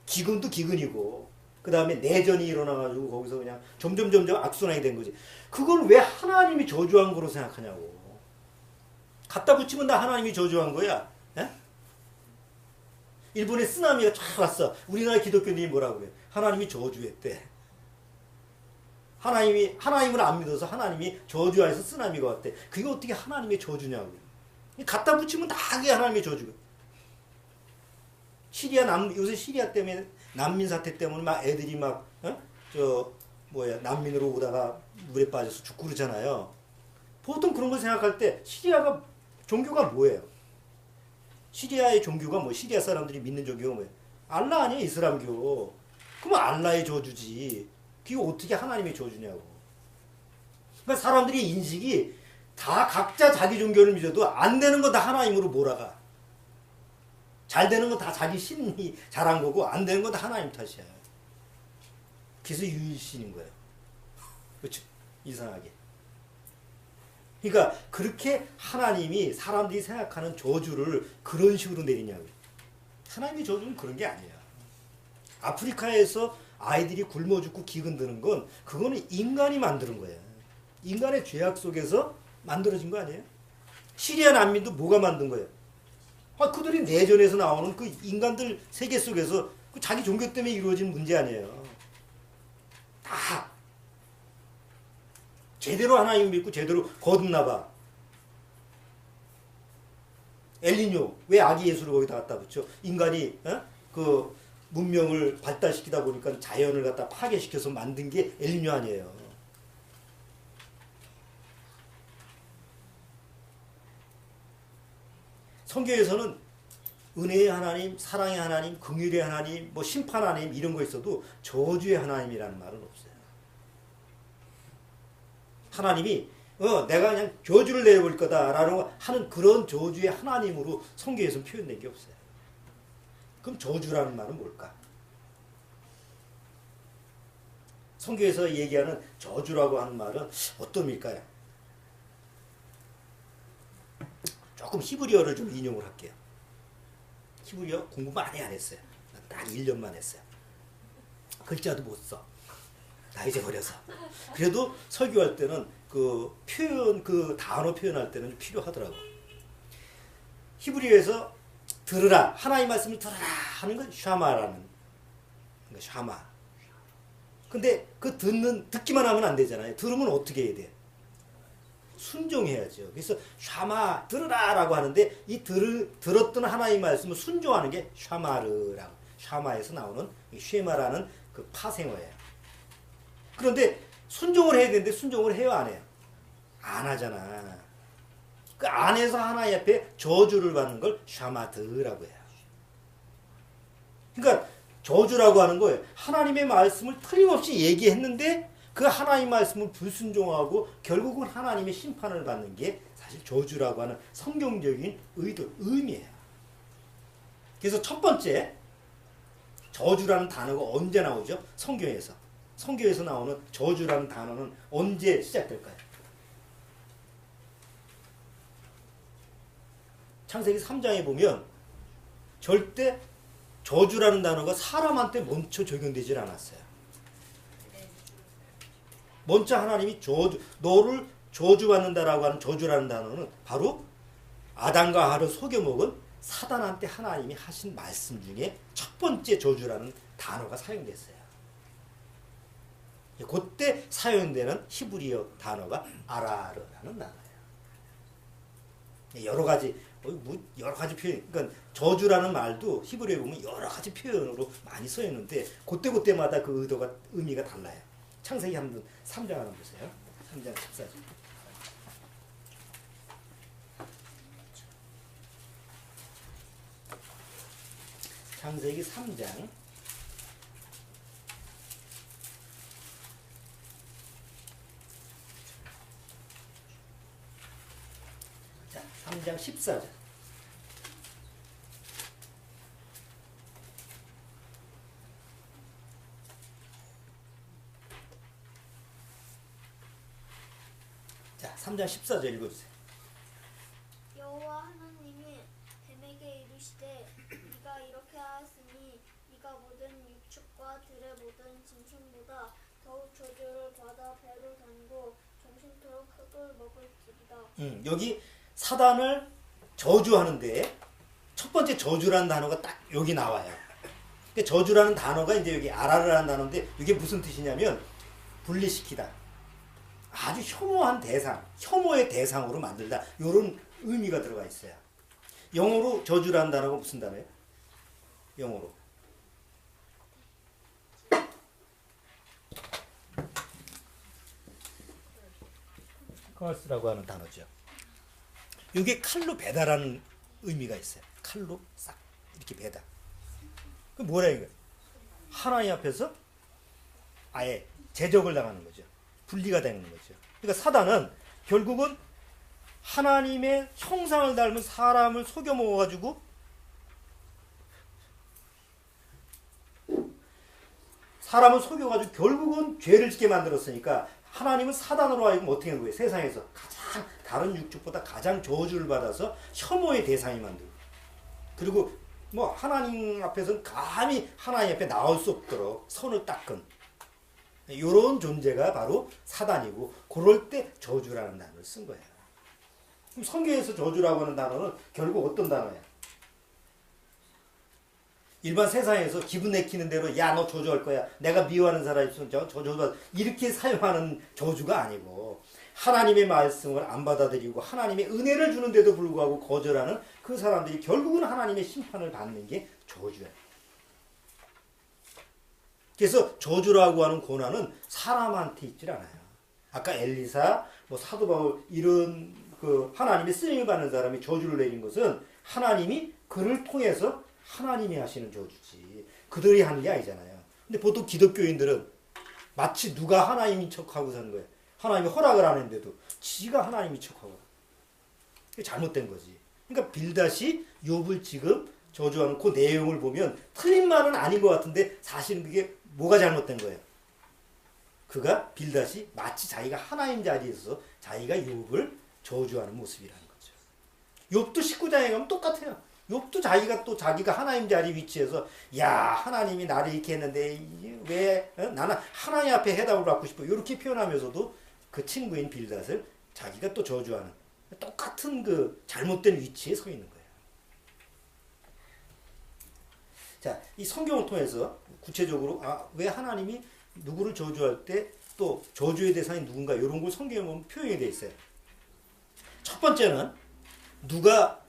기근도 기근이고 그 다음에 내전이 일어나가지고 거기서 그냥 점점 악순환이 된 거지. 그걸 왜 하나님이 저주한 거로 생각하냐고. 갖다 붙이면 다 하나님이 저주한 거야. 에? 일본에 쓰나미가 쫙 왔어. 우리나라 기독교인들이 뭐라고 그래? 하나님이 저주했대. 하나님을 안 믿어서 하나님이 저주해서 쓰나미가 왔대. 그게 어떻게 하나님의 저주냐고. 갖다 붙이면 다 그게 하나님의 저주가. 요새 시리아 때문에 난민 사태 때문에 막 애들이 막 난민으로 오다가 물에 빠져서 죽고 그러잖아요. 보통 그런 걸 생각할 때 시리아가 종교가 뭐예요? 시리아의 종교가 뭐 시리아 사람들이 믿는 종교가 뭐예요? 알라 아니에요, 이슬람교. 그러면 알라의 저주지. 그게 어떻게 하나님의 저주냐고. 그러니까 사람들이 인식이 다 각자 자기 종교를 믿어도 안 되는 거 다 하나님으로 몰아가. 잘 되는 거 다 자기 신이 잘한 거고 안 되는 거 다 하나님 탓이야. 그래서 유일신인 거예요. 그렇죠? 이상하게. 그러니까 그렇게 하나님이 사람들이 생각하는 저주를 그런 식으로 내리냐고. 하나님의 저주는 그런 게 아니야. 아프리카에서 아이들이 굶어 죽고 기근 드는 건 그거는 인간이 만드는 거야. 인간의 죄악 속에서 만들어진 거 아니에요? 시리아 난민도 뭐가 만든 거예요? 그들이 내전에서 나오는 그 인간들 세계 속에서 그 자기 종교 때문에 이루어진 문제 아니에요. 다 제대로 하나님 믿고 제대로 거듭나 봐. 엘니뇨 왜 아기 예수를 거기다 갖다 붙여? 인간이 그 문명을 발달시키다 보니까 자연을 갖다 파괴시켜서 만든 게 엘니뇨 아니에요. 성경에서는 은혜의 하나님, 사랑의 하나님, 긍휼의 하나님, 뭐 심판 하나님 이런 거 있어도 저주의 하나님이라는 말은 없어요. 하나님이 내가 그냥 저주를 내볼 거다라는 하는 그런 저주의 하나님으로 성경에서는 표현된 게 없어요. 그럼 저주라는 말은 뭘까? 성경에서 얘기하는 저주라고 하는 말은 어떤 의미일까요? 조금 히브리어를 좀 인용을 할게요. 히브리어 공부 많이 안 했어요. 딱 1년만 했어요. 글자도 못 써. 나 이제 버려서. 그래도 설교할 때는 그 표현, 그 단어 표현할 때는 필요하더라고. 히브리어에서 들으라, 하나님의 말씀을 들으라 하는 건 샤마라는 거, 샤마. 근데 그 듣기만 하면 안 되잖아요. 들으면 어떻게 해야 돼? 순종해야죠. 그래서 샤마 들으라라고 하는데 이 들었던 하나님의 말씀을 순종하는 게 샤마르라고. 샤마에서 나오는 쉐마라는 그 파생어예요. 그런데 순종을 해야 되는데 순종을 해요, 안 해요? 안 하잖아. 그 안에서 하나님 앞에 저주를 받는 걸 샤마드라고 해요. 그러니까 저주라고 하는 거예요. 하나님의 말씀을 틀림없이 얘기했는데 그 하나님 말씀을 불순종하고 결국은 하나님의 심판을 받는 게 사실 저주라고 하는 성경적인 의미예요. 그래서 첫 번째 저주라는 단어가 언제 나오죠? 성경에서. 성경에서 나오는 저주라는 단어는 언제 시작될까요? 창세기 3장에 보면 절대 저주라는 단어가 사람한테 먼저 적용되질 않았어요. 먼저 하나님이 너를 저주받는다라고 하는 저주라는 단어는 바로 아담과 하와를 속여먹은 사단한테 하나님이 하신 말씀 중에 첫 번째 저주라는 단어가 사용됐어요. 그때 사용되는 히브리어 단어가 아라르라는 단어예요. 여러 가지 표현, 그러니까 저주라는 말도 히브리어에 보면 여러 가지 표현으로 많이 써 있는데 그때마다 그 의미가 달라요. 창세기 3장 한번 보세요. 3장 14절. 창세기 3장 3장 14절. 자, 3장 14절 읽어주세요. 여호와 하나님이 뱀에게 이르시되 네가 이렇게 하였으니 네가 모든 육축과 들의 모든 짐승보다 더욱 저주를 받아 배로 다니고 정신토록 흙을 먹을지리다. 여기 사단을 저주하는데 첫 번째 저주라는 단어가 딱 여기 나와요. 그러니까 저주라는 단어가 이제 여기 아라르라는 단어인데 이게 무슨 뜻이냐면 분리시키다. 아주 혐오한 대상, 혐오의 대상으로 만들다. 이런 의미가 들어가 있어요. 영어로 저주라는 단어가 무슨 단어예요? 영어로. curse라고 하는 단어죠. 이게 칼로 베다라는 의미가 있어요. 칼로 싹 이렇게 베다. 그 뭐라 이거? 하나님 앞에서 아예 제적을 당하는 거죠. 분리가 되는 거죠. 그러니까 사단은 결국은 하나님의 형상을 닮은 사람을 속여 먹어가지고 사람을 속여가지고 결국은 죄를 짓게 만들었으니까 하나님은 사단으로 하여금 어떻게 하는 거예요? 세상에서 가장 다른 육축보다 가장 저주를 받아서 혐오의 대상이 만들고 그리고 뭐 하나님 앞에서는 감히 하나님 앞에 나올 수 없도록 선을 닦은 이런 존재가 바로 사단이고 그럴 때 저주라는 단어를 쓴 거예요. 그럼 성경에서 저주라고 하는 단어는 결국 어떤 단어야? 일반 세상에서 기분 내키는 대로 야 너 저주할 거야. 내가 미워하는 사람이 있으면 저 저주받아. 이렇게 사용하는 저주가 아니고 하나님의 말씀을 안 받아들이고 하나님의 은혜를 주는데도 불구하고 거절하는 그 사람들이 결국은 하나님의 심판을 받는 게 저주예요. 그래서 저주라고 하는 고난은 사람한테 있질 않아요. 아까 엘리사, 뭐 사도 바울 이런 그 하나님의 쓰임을 받는 사람이 저주를 내린 것은 하나님이 그를 통해서 하나님이 하시는 저주지. 그들이 하는 게 아니잖아요. 근데 보통 기독교인들은 마치 누가 하나님인 척하고 사는 거예요. 하나님이 허락을 안 했는데도 지가 하나님인 척하고. 그게 잘못된 거지. 그러니까 빌닷이 욥을 지금 저주하는 그 내용을 보면 틀린 말은 아닌 것 같은데 사실은 그게 뭐가 잘못된 거예요? 그가 빌닷이 마치 자기가 하나님 자리에 있어서 자기가 욥을 저주하는 모습이라는 거죠. 욥도 19장에 가면 똑같아요. 욥도 자기가 하나님 자리 위치에서 야 하나님이 나를 이렇게 했는데 왜 나는 하나님 앞에 해답을 받고 싶어 이렇게 표현하면서도 그 친구인 빌닷을 자기가 또 저주하는 똑같은 그 잘못된 위치에 서 있는 거예요. 자, 이 성경을 통해서 구체적으로 왜 하나님이 누구를 저주할 때 또 저주의 대상이 누군가 이런 걸 성경에 보면 표현이 되어 있어요. 첫 번째는 누가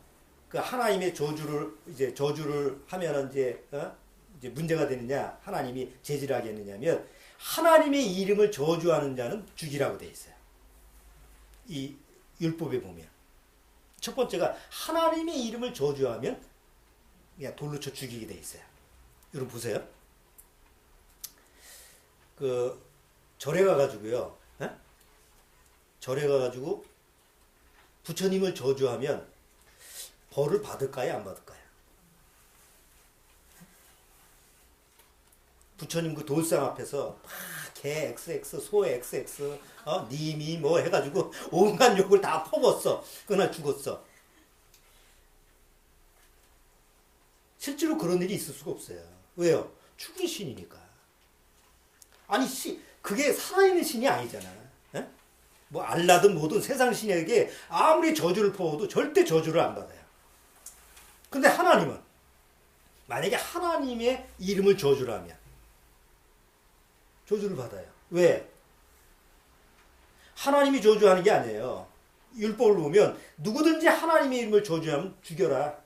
그 하나님의 저주를 하면은 이제 문제가 되느냐 하나님이 제지를 하겠느냐면 하나님의 이름을 저주하는 자는 죽이라고 되어 있어요. 이 율법에 보면 첫 번째가 하나님의 이름을 저주하면 그냥 돌로 쳐 죽이게 되어 있어요. 여러분 보세요. 그 절에 가가지고요. 절에 가가지고 부처님을 저주하면 벌을 받을까요? 안 받을까요? 부처님 그 돌상 앞에서 막 개 XX, 소 XX, 님이 뭐 해가지고 온갖 욕을 다 퍼붓어. 그날 죽었어. 실제로 그런 일이 있을 수가 없어요. 왜요? 죽은 신이니까. 아니 그게 살아있는 신이 아니잖아. 에? 뭐 알라든 뭐든 세상 신에게 아무리 저주를 퍼워도 절대 저주를 안 받아요. 근데 하나님은 만약에 하나님의 이름을 저주를 하면 저주를 받아요. 왜? 하나님이 저주하는 게 아니에요. 율법을 보면 누구든지 하나님의 이름을 저주하면 죽여라.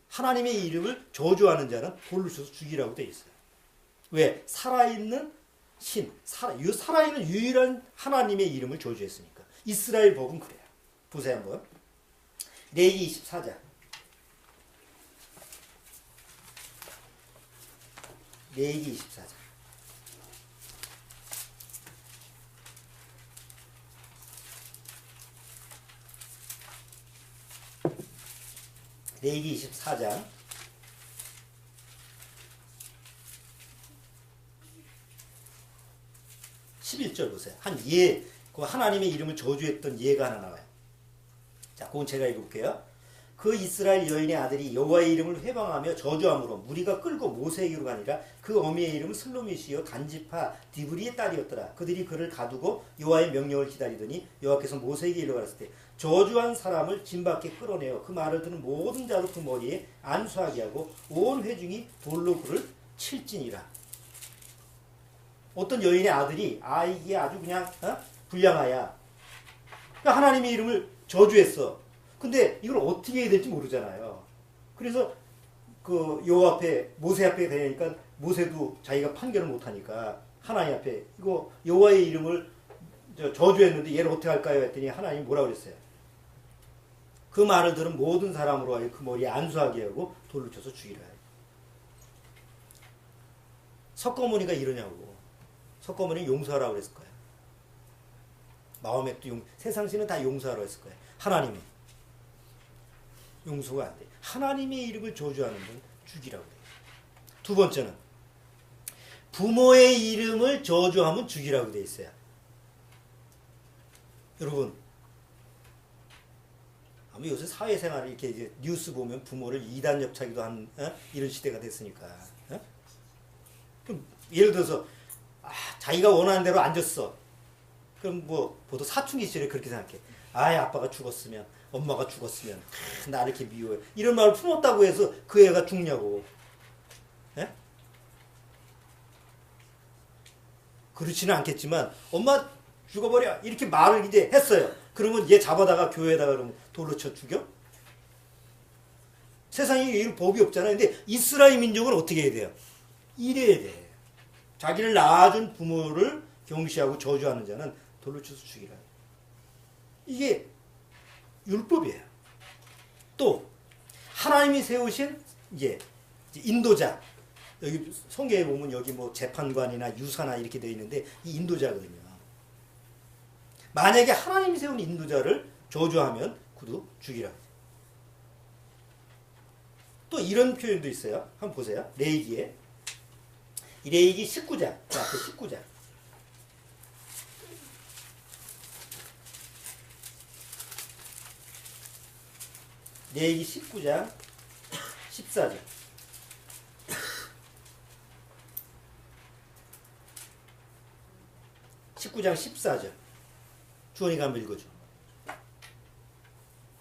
하나님의 이름을 저주하는 자는 돌로 쳐서 죽이라고 되어 있어요. 왜? 살아있는 신, 살아있는 유일한 하나님의 이름을 저주했으니까. 이스라엘 법은 그래요. 보세요 한번. 레위기 24장. 레위기 24장. 레위기 24장 11절 보세요. 그 하나님의 이름을 저주했던 예가 하나 나와요. 자, 그건 제가 읽어볼게요. 그 이스라엘 여인의 아들이 여호와의 이름을 회방하며 저주함으로 무리가 끌고 모세에게로 가니라. 그 어미의 이름은 슬로미시여 간지파 디브리의 딸이었더라. 그들이 그를 가두고 여호와의 명령을 기다리더니 여호와께서 모세에게 이르가라사대 때 저주한 사람을 진 밖에 끌어내어 그 말을 듣는 모든 자로 그 머리에 안수하게 하고 온 회중이 돌로 그를 칠지니라. 어떤 여인의 아들이 이게 아주 그냥 불량하야. 그러니까 하나님의 이름을 저주했어. 근데 이걸 어떻게 해야 될지 모르잖아요. 그래서 그 여호와 앞에 모세 앞에 되니까 모세도 자기가 판결을 못하니까 하나님 앞에 이거 여호와의 이름을 저주했는데 얘를 어떻게 할까요? 했더니 하나님이 뭐라고 그랬어요? 그 말을 들은 모든 사람으로 하여 그 머리에 안수하게 하고 돌로 쳐서 죽이라. 석가모니가 이러냐고. 석가모니는 용서하라고 그랬을 거예요. 마호멧도 세상신은 다 용서하라고 했을 거예요. 하나님은 용서가 안 돼. 하나님의 이름을 저주하는 건 죽이라고 돼요. 두 번째는 부모의 이름을 저주하면 죽이라고 돼 있어요. 여러분, 아마 요새 사회생활을 이렇게 이제 뉴스 보면 부모를 이단 협차기도 한 이런 시대가 됐으니까. 그럼 예를 들어서 자기가 원하는 대로 안 줬어. 그럼 뭐 보통 사춘기 시절에 그렇게 생각해. 아빠가 죽었으면, 엄마가 죽었으면 나를 이렇게 미워해. 이런 말을 품었다고 해서 그 애가 죽냐고. 예? 그렇지는 않겠지만 엄마 죽어버려 이렇게 말을 이제 했어요. 그러면 얘 잡아다가 교회에다가 그러면 돌로 쳐 죽여? 세상에 이런 법이 없잖아요. 근데 이스라엘 민족은 어떻게 해야 돼요? 이래야 돼. 자기를 낳아준 부모를 경시하고 저주하는 자는 돌로 쳐서 죽이라. 이게 율법이에요. 또 하나님이 세우신 이제 인도자, 여기 성경에 보면 여기 뭐 재판관이나 유사나 이렇게 되어 있는데 이 인도자거든요. 만약에 하나님이 세운 인도자를 저주하면 그도 죽이라. 또 이런 표현도 있어요. 한번 보세요. 레위기에 레위기 19장. 자, 그 19장. 레위기 19장 14절. 주원이가 한번 읽어줘.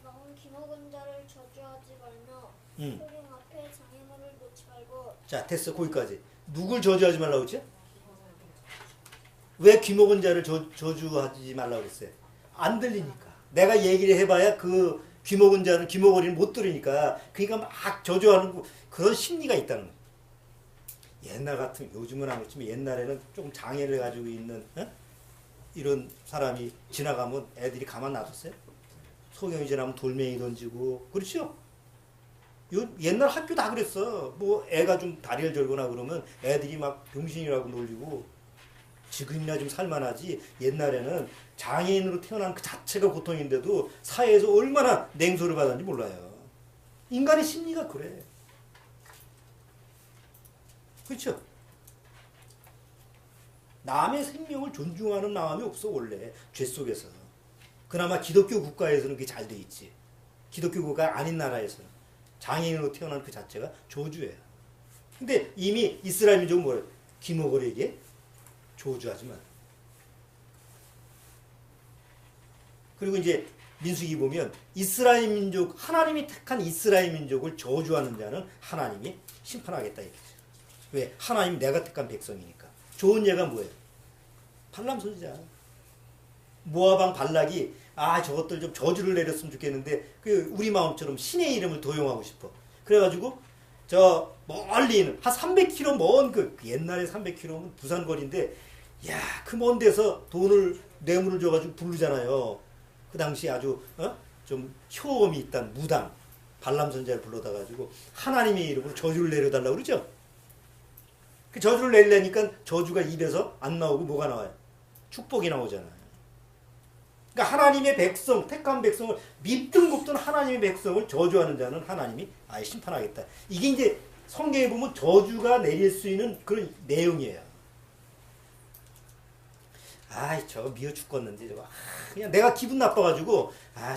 너는 기먹은 자를 저주하지 말며 소경 앞에 장애물을 놓지 말고. 자, 됐어. 거기까지. 누굴 저주하지 말라고 했지? 왜 귀먹은 자를 저주하지 말라고 그랬어요? 안 들리니까. 내가 얘기를 해봐야 그 귀먹은 자는 귀머거리는 못 들으니까 그러니까 막 저주하는 그런 심리가 있다는 거예요. 옛날 같은 요즘은 안 그렇지만 옛날에는 조금 장애를 가지고 있는 이런 사람이 지나가면 애들이 가만 놔뒀어요? 소경이 지나면 돌멩이 던지고 그렇죠? 옛날 학교 다 그랬어. 뭐 애가 좀 다리를 절거나 그러면 애들이 막 병신이라고 놀리고. 지금이나 좀 살만하지 옛날에는 장애인으로 태어난 그 자체가 고통인데도 사회에서 얼마나 냉소를 받았는지 몰라요. 인간의 심리가 그래. 그렇죠? 남의 생명을 존중하는 마음이 없어 원래 죄 속에서. 그나마 기독교 국가에서는 그게 잘 돼 있지. 기독교 국가가 아닌 나라에서는 장애인으로 태어난 그 자체가 저주예요. 근데 이미 이스라엘 민족은 뭐래요? 기모거리에게 저주하지 마. 그리고 이제 민수기 보면 이스라엘 민족, 하나님이 택한 이스라엘 민족을 저주하는 자는 하나님이 심판하겠다 이거죠. 왜? 하나님 내가 택한 백성이니까. 좋은 예가 뭐예요? 발람 선지자. 모아방 발락이 저것들 좀 저주를 내렸으면 좋겠는데 그 우리 마음처럼 신의 이름을 도용하고 싶어. 그래가지고 저 멀리 있는 한 300km 먼 그 옛날에 300km면 부산 거리인데 그 먼 데서 뇌물을 줘가지고 부르잖아요. 그 당시 아주 좀 효험이 있던 무당 발람 선지자를 불러다 가지고 하나님의 이름으로 저주를 내려달라고 그러죠. 그 저주를 내려니까 저주가 입에서 안 나오고 뭐가 나와요? 축복이 나오잖아요. 그러니까 하나님의 백성, 택한 백성을 밉든 굽든 하나님의 백성을 저주하는 자는 하나님이 아예 심판하겠다. 이게 이제 성경에 보면 저주가 내릴 수 있는 그런 내용이에요. 아이 저거 미워 죽겠는데 저거 그냥 내가 기분 나빠가지고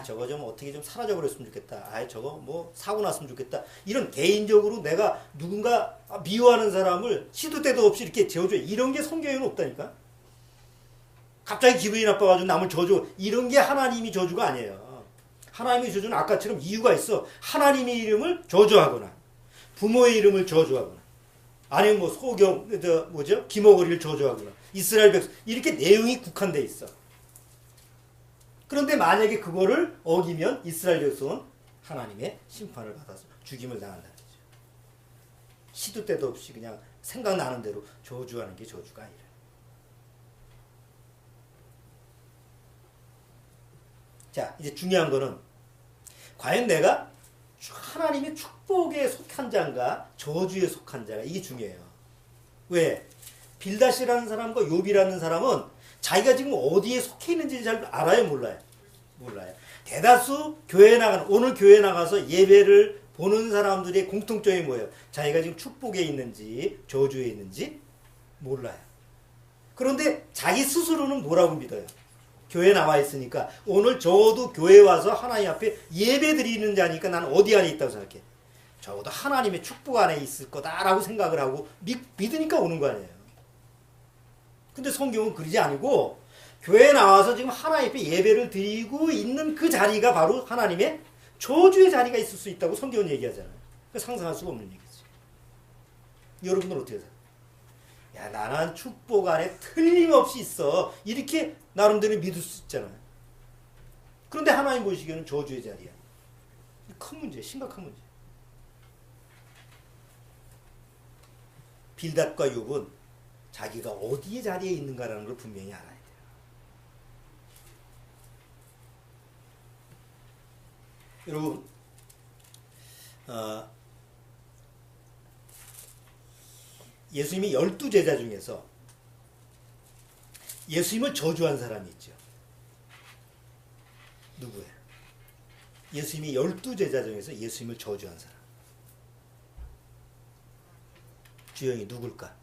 저거 좀 어떻게 좀 사라져 버렸으면 좋겠다. 저거 뭐 사고 났으면 좋겠다. 이런 개인적으로 내가 누군가 미워하는 사람을 시도 때도 없이 이렇게 저주해. 이런 게 성경에는 없다니까. 갑자기 기분이 나빠가지고 남을 저주, 이런 게 하나님이 저주가 아니에요. 하나님의 저주는 아까처럼 이유가 있어. 하나님의 이름을 저주하거나 부모의 이름을 저주하거나 아니면 뭐 소경 기머거리를 저주하거나 이스라엘 백성 이렇게 내용이 국한돼 있어. 그런데 만약에 그거를 어기면 이스라엘 백성은 하나님의 심판을 받아서 죽임을 당한다는 거죠. 시도 때도 없이 그냥 생각나는 대로 저주하는 게 저주가 아니라. 자, 이제 중요한 거는 과연 내가 하나님의 축복에 속한 자인가 저주에 속한 자가, 이게 중요해요. 왜? 빌닷이라는 사람과 욥이라는 사람은 자기가 지금 어디에 속해 있는지 잘 알아요? 몰라요? 몰라요. 대다수 교회에 나가는, 오늘 교회에 나가서 예배를 보는 사람들의 공통점이 뭐예요? 자기가 지금 축복에 있는지 저주에 있는지 몰라요. 그런데 자기 스스로는 뭐라고 믿어요? 교회에 나와 있으니까 오늘 저도 교회에 와서 하나님 앞에 예배 드리는 자니까 난 어디 안에 있다고 생각해? 적어도 하나님의 축복 안에 있을 거다라고 생각을 하고 믿으니까 오는 거 아니에요. 근데 성경은 그러지 아니고 교회에 나와서 지금 하나님 앞에 예배를 드리고 있는 그 자리가 바로 하나님의 저주의 자리가 있을 수 있다고 성경은 얘기하잖아요. 상상할 수가 없는 얘기죠. 여러분들은 어떻게 생각해요? 야, 나는 축복 안에 틀림없이 있어. 이렇게 나름대로 믿을 수 있잖아요. 그런데 하나님 보시기에는 저주의 자리야. 큰 문제, 심각한 문제. 빌닷과 욥은 자기가 어디에 자리에 있는가라는 걸 분명히 알아야 돼요. 여러분, 예수님이 12제자 중에서 예수님을 저주한 사람이 있죠. 누구예요? 예수님이 12제자 중에서 예수님을 저주한 사람. 주영이 누굴까?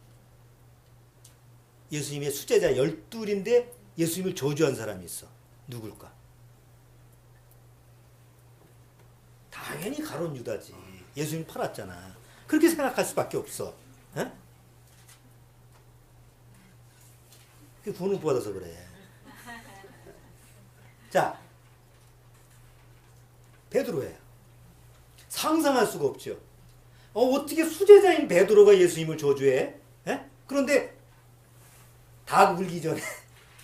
예수님의 수제자 12인데 예수님을 저주한 사람이 있어. 누굴까? 당연히 가룟 유다지. 예수님 팔았잖아. 그렇게 생각할 수밖에 없어. 에? 구원 못 받아서 그래. 자, 베드로예요. 상상할 수가 없죠. 어떻게 수제자인 베드로가 예수님을 저주해? 에? 그런데 다 울기 전에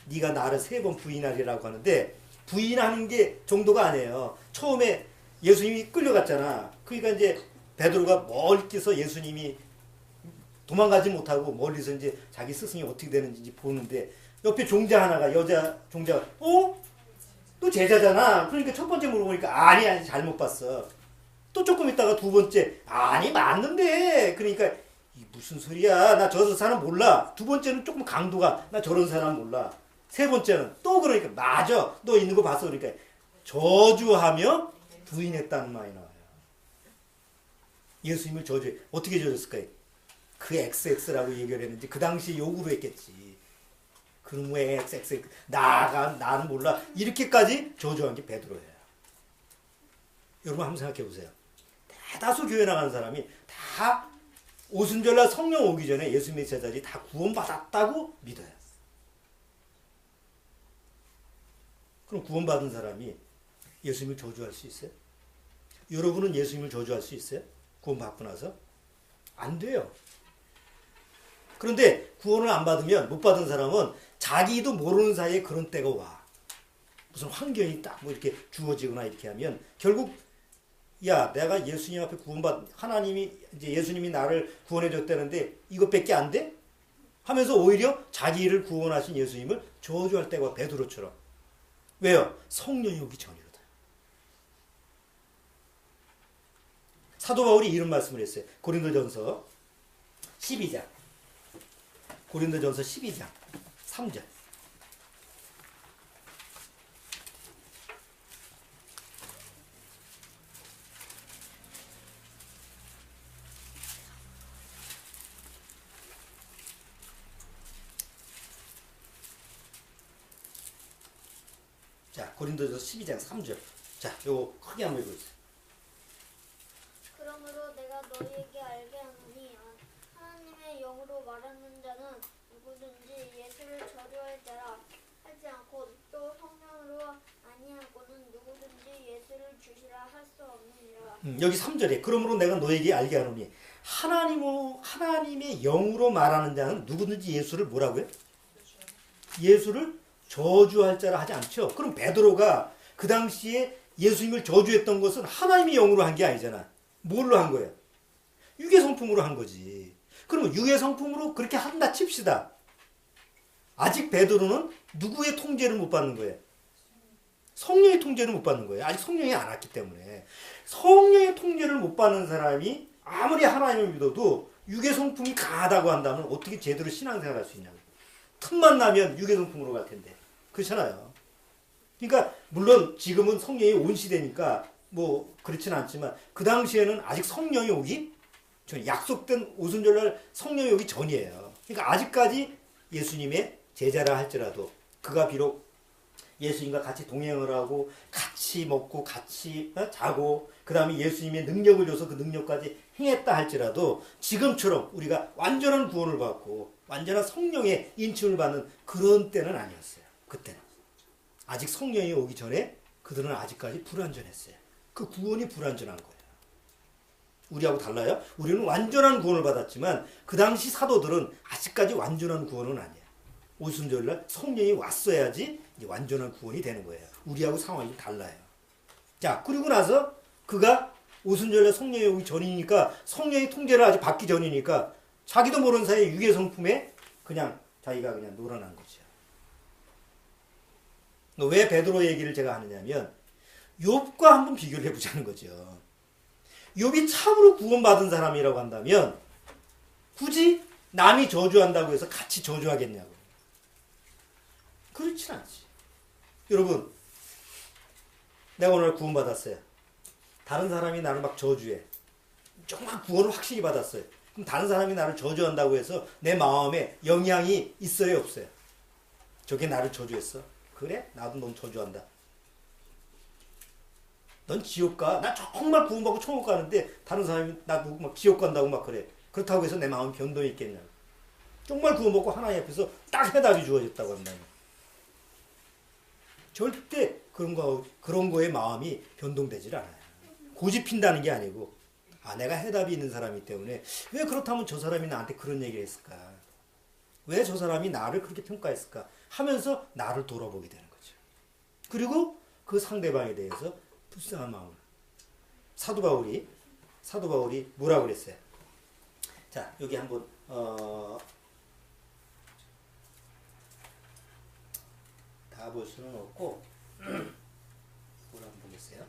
네가 나를 3번 부인하리라고 하는데, 부인하는 게 정도가 아니에요. 처음에 예수님이 끌려갔잖아. 그러니까 이제 베드로가 멀리서 예수님이 도망가지 못하고 멀리서 이제 자기 스승이 어떻게 되는지 보는데, 옆에 종자 하나가, 여자 종자가, 너 제자잖아. 그러니까 첫 번째 물어보니까 아니 잘못 봤어. 또 조금 있다가 두 번째, 아니 맞는데. 그러니까 이 무슨 소리야, 나 저 사람 몰라. 두 번째는 조금 강도가, 나 저런 사람 몰라. 세 번째는 또 그러니까 맞아, 너 있는 거 봤어. 그러니까 저주하며 부인했다는 말이 나와요. 예수님을 저주해. 어떻게 저주했을까요? 그 XX라고 얘기를 했는지 그 당시에 요구로 했겠지. 그놈의 XX, 나는 몰라. 이렇게까지 저주한 게 베드로예요. 여러분 한번 생각해 보세요. 대다수 교회 나가는 사람이 다 오순절날 성령 오기 전에 예수님의 제자들이 다 구원받았다고 믿어요. 그럼 구원받은 사람이 예수님을 저주할 수 있어요? 여러분은 예수님을 저주할 수 있어요? 구원받고 나서? 안 돼요. 그런데 구원을 안 받으면, 못 받은 사람은 자기도 모르는 사이에 그런 때가 와. 무슨 환경이 딱 뭐 이렇게 주어지거나 이렇게 하면 결국, 야, 내가 예수님 앞에 하나님이, 이제 예수님이 나를 구원해 줬다는데 이것밖에 안 돼? 하면서 오히려 자기를 구원하신 예수님을 저주할 때가 와, 베드로처럼. 왜요? 성령이 오기 전이거든. 사도 바울이 이런 말씀을 했어요. 고린도전서 12장. 고린도전서 12장 3절. 자, 고린도전서 12장 3절. 자, 요거 크게 한번 읽어주세요. 그러므로 내가 너희에게 알게 하노니 하나님의 영으로 말하는 자는 누구든지 예수를 저주할 자라 하지 않고 또 성령으로 아니하고는 누구든지 예수를 주시라 할 수 없느니라. 여기 3절에 그러므로 내가 너에게 알게 하노니 하나님의 영으로 말하는 자는 누구든지 예수를 뭐라고요? 예수를 저주할 자라 하지 않죠. 그럼 베드로가 그 당시에 예수님을 저주했던 것은 하나님의 영으로 한 게 아니잖아. 뭘로 한 거예요? 육의 성품으로 한 거지. 그러면 육의 성품으로 그렇게 한다 칩시다. 아직 베드로는 누구의 통제를 못 받는 거예요? 성령의 통제를 못 받는 거예요. 아직 성령이 안 왔기 때문에. 성령의 통제를 못 받는 사람이 아무리 하나님을 믿어도 육의 성품이 강하다고 한다면 어떻게 제대로 신앙생활 할 수 있냐고. 틈만 나면 육의 성품으로 갈 텐데. 그렇잖아요. 그러니까 물론 지금은 성령이 온 시대니까 뭐 그렇진 않지만 그 당시에는 아직 성령이 오기 전, 약속된 오순절날 성령이 오기 전이에요. 그러니까 아직까지 예수님의 제자라 할지라도 그가 비록 예수님과 같이 동행을 하고 같이 먹고 같이 자고 그 다음에 예수님의 능력을 줘서 그 능력까지 행했다 할지라도 지금처럼 우리가 완전한 구원을 받고 완전한 성령의 인침을 받는 그런 때는 아니었어요. 그때는 아직 성령이 오기 전에 그들은 아직까지 불완전했어요. 그 구원이 불완전한 거예요. 우리하고 달라요. 우리는 완전한 구원을 받았지만 그 당시 사도들은 아직까지 완전한 구원은 아니에요. 오순절날 성령이 왔어야지 이제 완전한 구원이 되는 거예요. 우리하고 상황이 달라요. 자, 그리고 나서 그가 오순절날 성령이 오기 전이니까 성령의 통제를 아직 받기 전이니까 자기도 모르는 사이에 육의 성품에 그냥 자기가 그냥 놀아난 거죠. 왜 베드로 얘기를 제가 하느냐면 욥과 한번 비교를 해보자는 거죠. 욥이 참으로 구원받은 사람이라고 한다면 굳이 남이 저주한다고 해서 같이 저주하겠냐고. 그렇진 않지. 여러분, 내가 오늘 구원받았어요. 다른 사람이 나를 막 저주해. 정말 구원을 확실히 받았어요. 그럼 다른 사람이 나를 저주한다고 해서 내 마음에 영향이 있어요, 없어요? 저게 나를 저주했어. 그래? 나도 넌 저주한다. 넌 지옥 가. 나 정말 구원받고 천국 가는데 다른 사람이 나 보고 막 지옥 간다고 막 그래. 그렇다고 해서 내 마음이 변동이 있겠냐고. 정말 구원받고 하나님 앞에서 딱 해답이 주어졌다고 한다면 절대 그런 거에 마음이 변동되질 않아요. 고집핀다는 게 아니고 내가 해답이 있는 사람이기 때문에 왜 그렇다면 저 사람이 나한테 그런 얘기를 했을까? 왜 저 사람이 나를 그렇게 평가했을까? 하면서 나를 돌아보게 되는 거죠. 그리고 그 상대방에 대해서 불쌍한 마음을. 사도 바울이 뭐라고 그랬어요? 자, 여기 한번 다 볼 수는 없고 뭘 한번 보겠어요?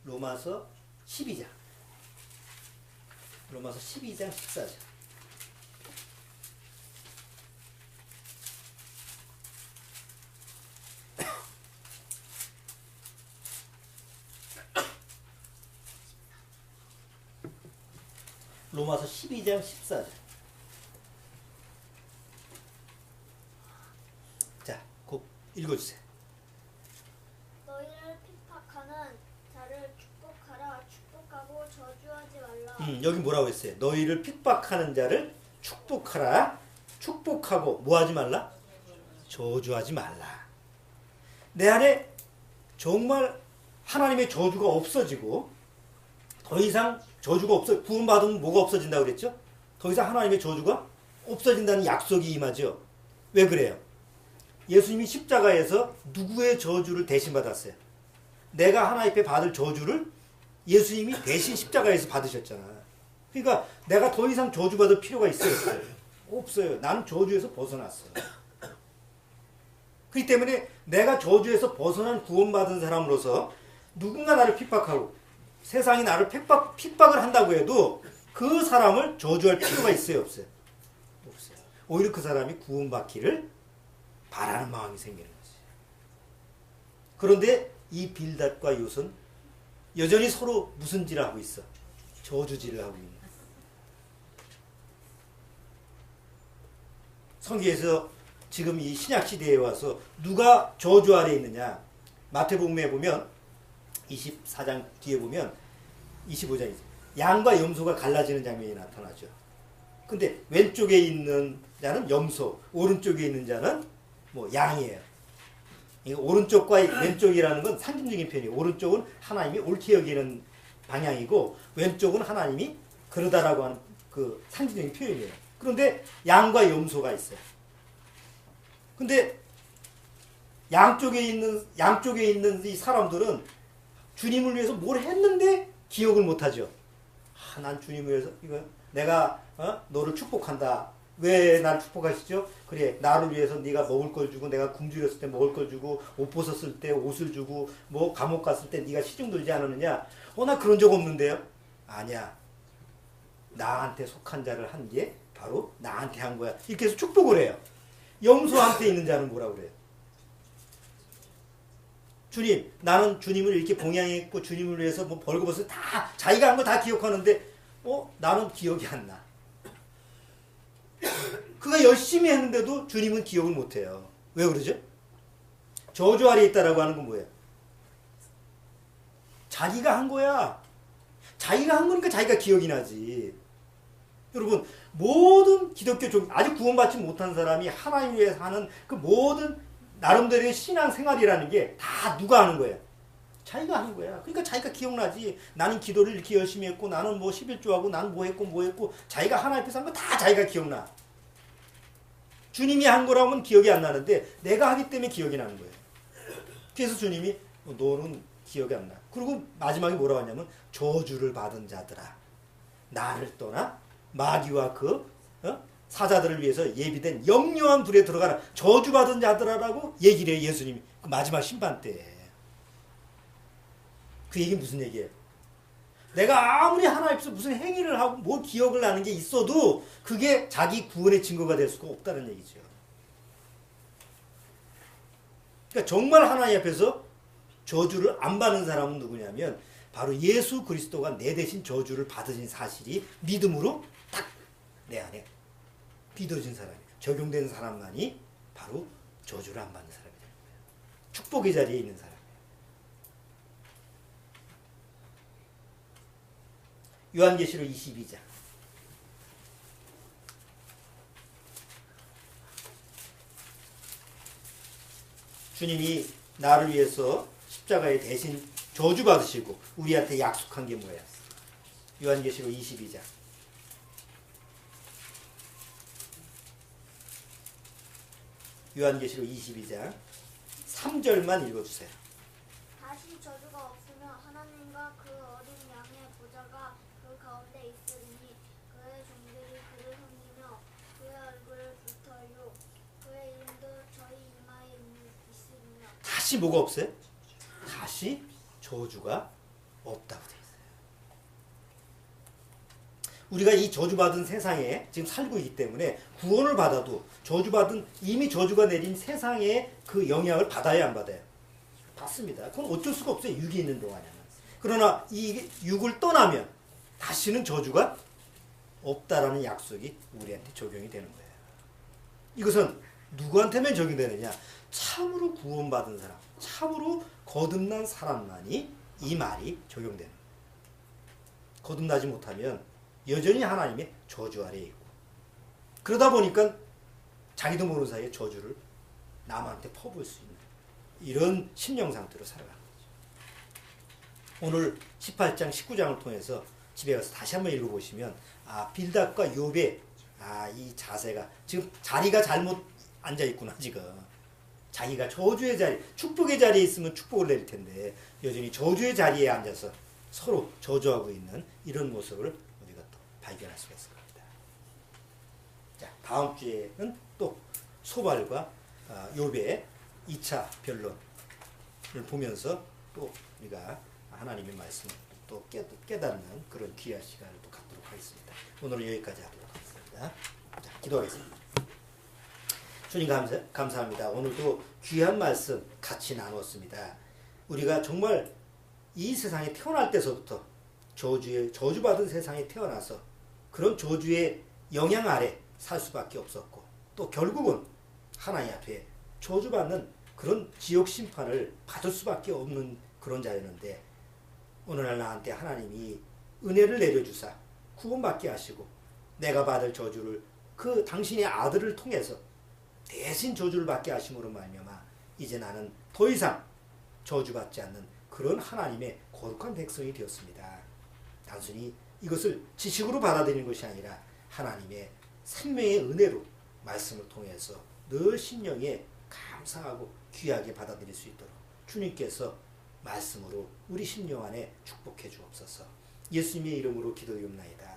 로마서 12장 14절. 로마서 12장 14절. 자, 곧 읽어주세요. 너희를 핍박하는 자를 축복하라. 축복하고 저주하지 말라. 여기 뭐라고 했어요? 너희를 핍박하는 자를 축복하라. 축복하고 뭐 하지 말라? 저주하지 말라. 내 안에 정말 하나님의 저주가 없어지고 더 이상 저주가 없어. 구원받으면 뭐가 없어진다고 그랬죠? 더 이상 하나님의 저주가 없어진다는 약속이 임하죠. 왜 그래요? 예수님이 십자가에서 누구의 저주를 대신 받았어요? 내가 하나님 앞에 받을 저주를 예수님이 대신 십자가에서 받으셨잖아. 그러니까 내가 더 이상 저주받을 필요가 있어요? 없어요? 없어요. 나는 저주에서 벗어났어요. 그렇기 때문에 내가 저주에서 벗어난 구원받은 사람으로서 누군가 나를 핍박하고 세상이 나를 핍박을 한다고 해도 그 사람을 저주할 필요가 있어요, 없어요? 없어요. 오히려 그 사람이 구원받기를 바라는 마음이 생기는 거지. 그런데 이 빌닷과 욤은 여전히 서로 무슨 짓을 하고 있어? 저주질을 하고 있는. 성경에서 지금 이 신약 시대에 와서 누가 저주 아래 있느냐? 마태복음에 보면 24장 뒤에 보면 25장이죠. 양과 염소가 갈라지는 장면이 나타나죠. 근데 왼쪽에 있는 자는 염소, 오른쪽에 있는 자는 뭐 양이에요. 오른쪽과 왼쪽이라는 건 상징적인 표현이에요. 오른쪽은 하나님이 옳게 여기는 방향이고 왼쪽은 하나님이 그러다라고 하는 그 상징적인 표현이에요. 그런데 양과 염소가 있어요. 근데 양쪽에 있는 이 사람들은 주님을 위해서 뭘 했는데 기억을 못하죠. 난 주님을 위해서 이거 내가 너를 축복한다. 왜 날 축복하시죠? 그래, 나를 위해서 네가 먹을 걸 주고, 내가 굶주렸을 때 먹을 걸 주고, 옷 벗었을 때 옷을 주고, 뭐 감옥 갔을 때 네가 시중 들지 않았느냐? 나 그런 적 없는데요. 아니야. 나한테 속한 자를 한 게 바로 나한테 한 거야. 이렇게 해서 축복을 해요. 염소한테 있는 자는 뭐라고 그래요? 주님, 나는 주님을 이렇게 봉양했고 주님을 위해서 뭐 벌거벗어 다 자기가 한 거 다 기억하는데 나는 기억이 안 나. 그가 열심히 했는데도 주님은 기억을 못해요. 왜 그러죠? 저주 아래 있다라고 하는 건 뭐예요? 자기가 한 거야. 자기가 한 거니까 자기가 기억이 나지. 여러분, 모든 기독교 아직 구원받지 못한 사람이 하나님 위해서 하는 그 모든 나름대로의 신앙 생활이라는 게 다 누가 하는 거예요? 자기가 하는 거야. 그러니까 자기가 기억나지. 나는 기도를 이렇게 열심히 했고, 나는 뭐 11조하고, 나는 뭐 했고, 자기가 하나님 앞에서 한 거 다 자기가 기억나. 주님이 한 거라면 기억이 안 나는데, 내가 하기 때문에 기억이 나는 거예요. 그래서 주님이, 너는 기억이 안 나. 그리고 마지막에 뭐라고 하냐면, 저주를 받은 자들아. 나를 떠나 마귀와 그, 사자들을 위해서 예비된 영영한 불에 들어가라. 저주받은 자들아라고 얘기를 해요, 예수님이. 그 마지막 심판 때. 그 얘기는 무슨 얘기예요? 내가 아무리 하나님 앞에서 무슨 행위를 하고 뭐 기억을 나는 게 있어도 그게 자기 구원의 증거가 될 수가 없다는 얘기죠. 그러니까 정말 하나님 앞에서 저주를 안 받는 사람은 누구냐면 바로 예수 그리스도가 내 대신 저주를 받으신 사실이 믿음으로 딱 내 안에 믿어진 사람이, 적용된 사람만이 바로 저주를 안 받는 사람이 되는 거예요. 축복의 자리에 있는 사람. 요한계시록 22장. 주님이 나를 위해서 십자가에 대신 저주받으시고 우리한테 약속한 게 뭐예요? 요한계시록 22장. 요한계시록 22장 3절만 읽어주세요. 다시 저주가 없으며 하나님과 그 어린 양의 보좌가 그 가운데 있으리니 그의 종들이 그를 섬기며 그의 얼굴을 불태우려 그의 이름도 저희 이마에 있으리며. 다시 뭐가 없어요? 다시 저주가 없다고 되어 있어요. 우리가 이 저주받은 세상에 지금 살고 있기 때문에 구원을 받아도 저주받은 이미 저주가 내린 세상의 그 영향을 받아야 안 받아요? 받습니다. 그건 어쩔 수가 없어요. 육이 있는 동안에는. 그러나 이 육을 떠나면 다시는 저주가 없다라는 약속이 우리한테 적용이 되는 거예요. 이것은 누구한테만 적용되느냐? 참으로 구원받은 사람, 참으로 거듭난 사람만이 이 말이 적용되는 거예요. 거듭나지 못하면 여전히 하나님의 저주 아래에 있고, 그러다 보니까 자기도 모르는 사이에 저주를 남한테 퍼부을 수 있는 이런 심령 상태로 살아가는 거죠. 오늘 18장, 19장을 통해서 집에 가서 다시 한번 읽어보시면 빌닷과 욥의 이 자세가 지금 자리가 잘못 앉아있구나. 지금 자기가 저주의 자리, 축복의 자리에 있으면 축복을 내릴 텐데 여전히 저주의 자리에 앉아서 서로 저주하고 있는 이런 모습을 우리가 또 발견할 수가 있을 겁니다. 자, 다음 주에는 또 소발과 욥의 2차 변론을 보면서 또 우리가 하나님의 말씀을 또 깨닫는 그런 귀한 시간을 또 갖도록 하겠습니다. 오늘은 여기까지 하도록 하겠습니다. 자, 기도하겠습니다. 주님 감사합니다. 오늘도 귀한 말씀 같이 나눴습니다. 우리가 정말 이 세상에 태어날 때서부터 저주받은 세상에 태어나서 그런 저주의 영향 아래 살 수밖에 없었고, 또 결국은 하나님 앞에 저주받는 그런 지옥 심판을 받을 수밖에 없는 그런 자였는데, 오늘날 나한테 하나님이 은혜를 내려주사 구원받게 하시고 내가 받을 저주를 그 당신의 아들을 통해서 대신 저주를 받게 하심으로 말미암아 이제 나는 더 이상 저주받지 않는 그런 하나님의 거룩한 백성이 되었습니다. 단순히 이것을 지식으로 받아들이는 것이 아니라 하나님의 생명의 은혜로 말씀을 통해서 늘 심령에 감사하고 귀하게 받아들일 수 있도록 주님께서 말씀으로 우리 심령 안에 축복해 주옵소서. 예수님의 이름으로 기도드립니다.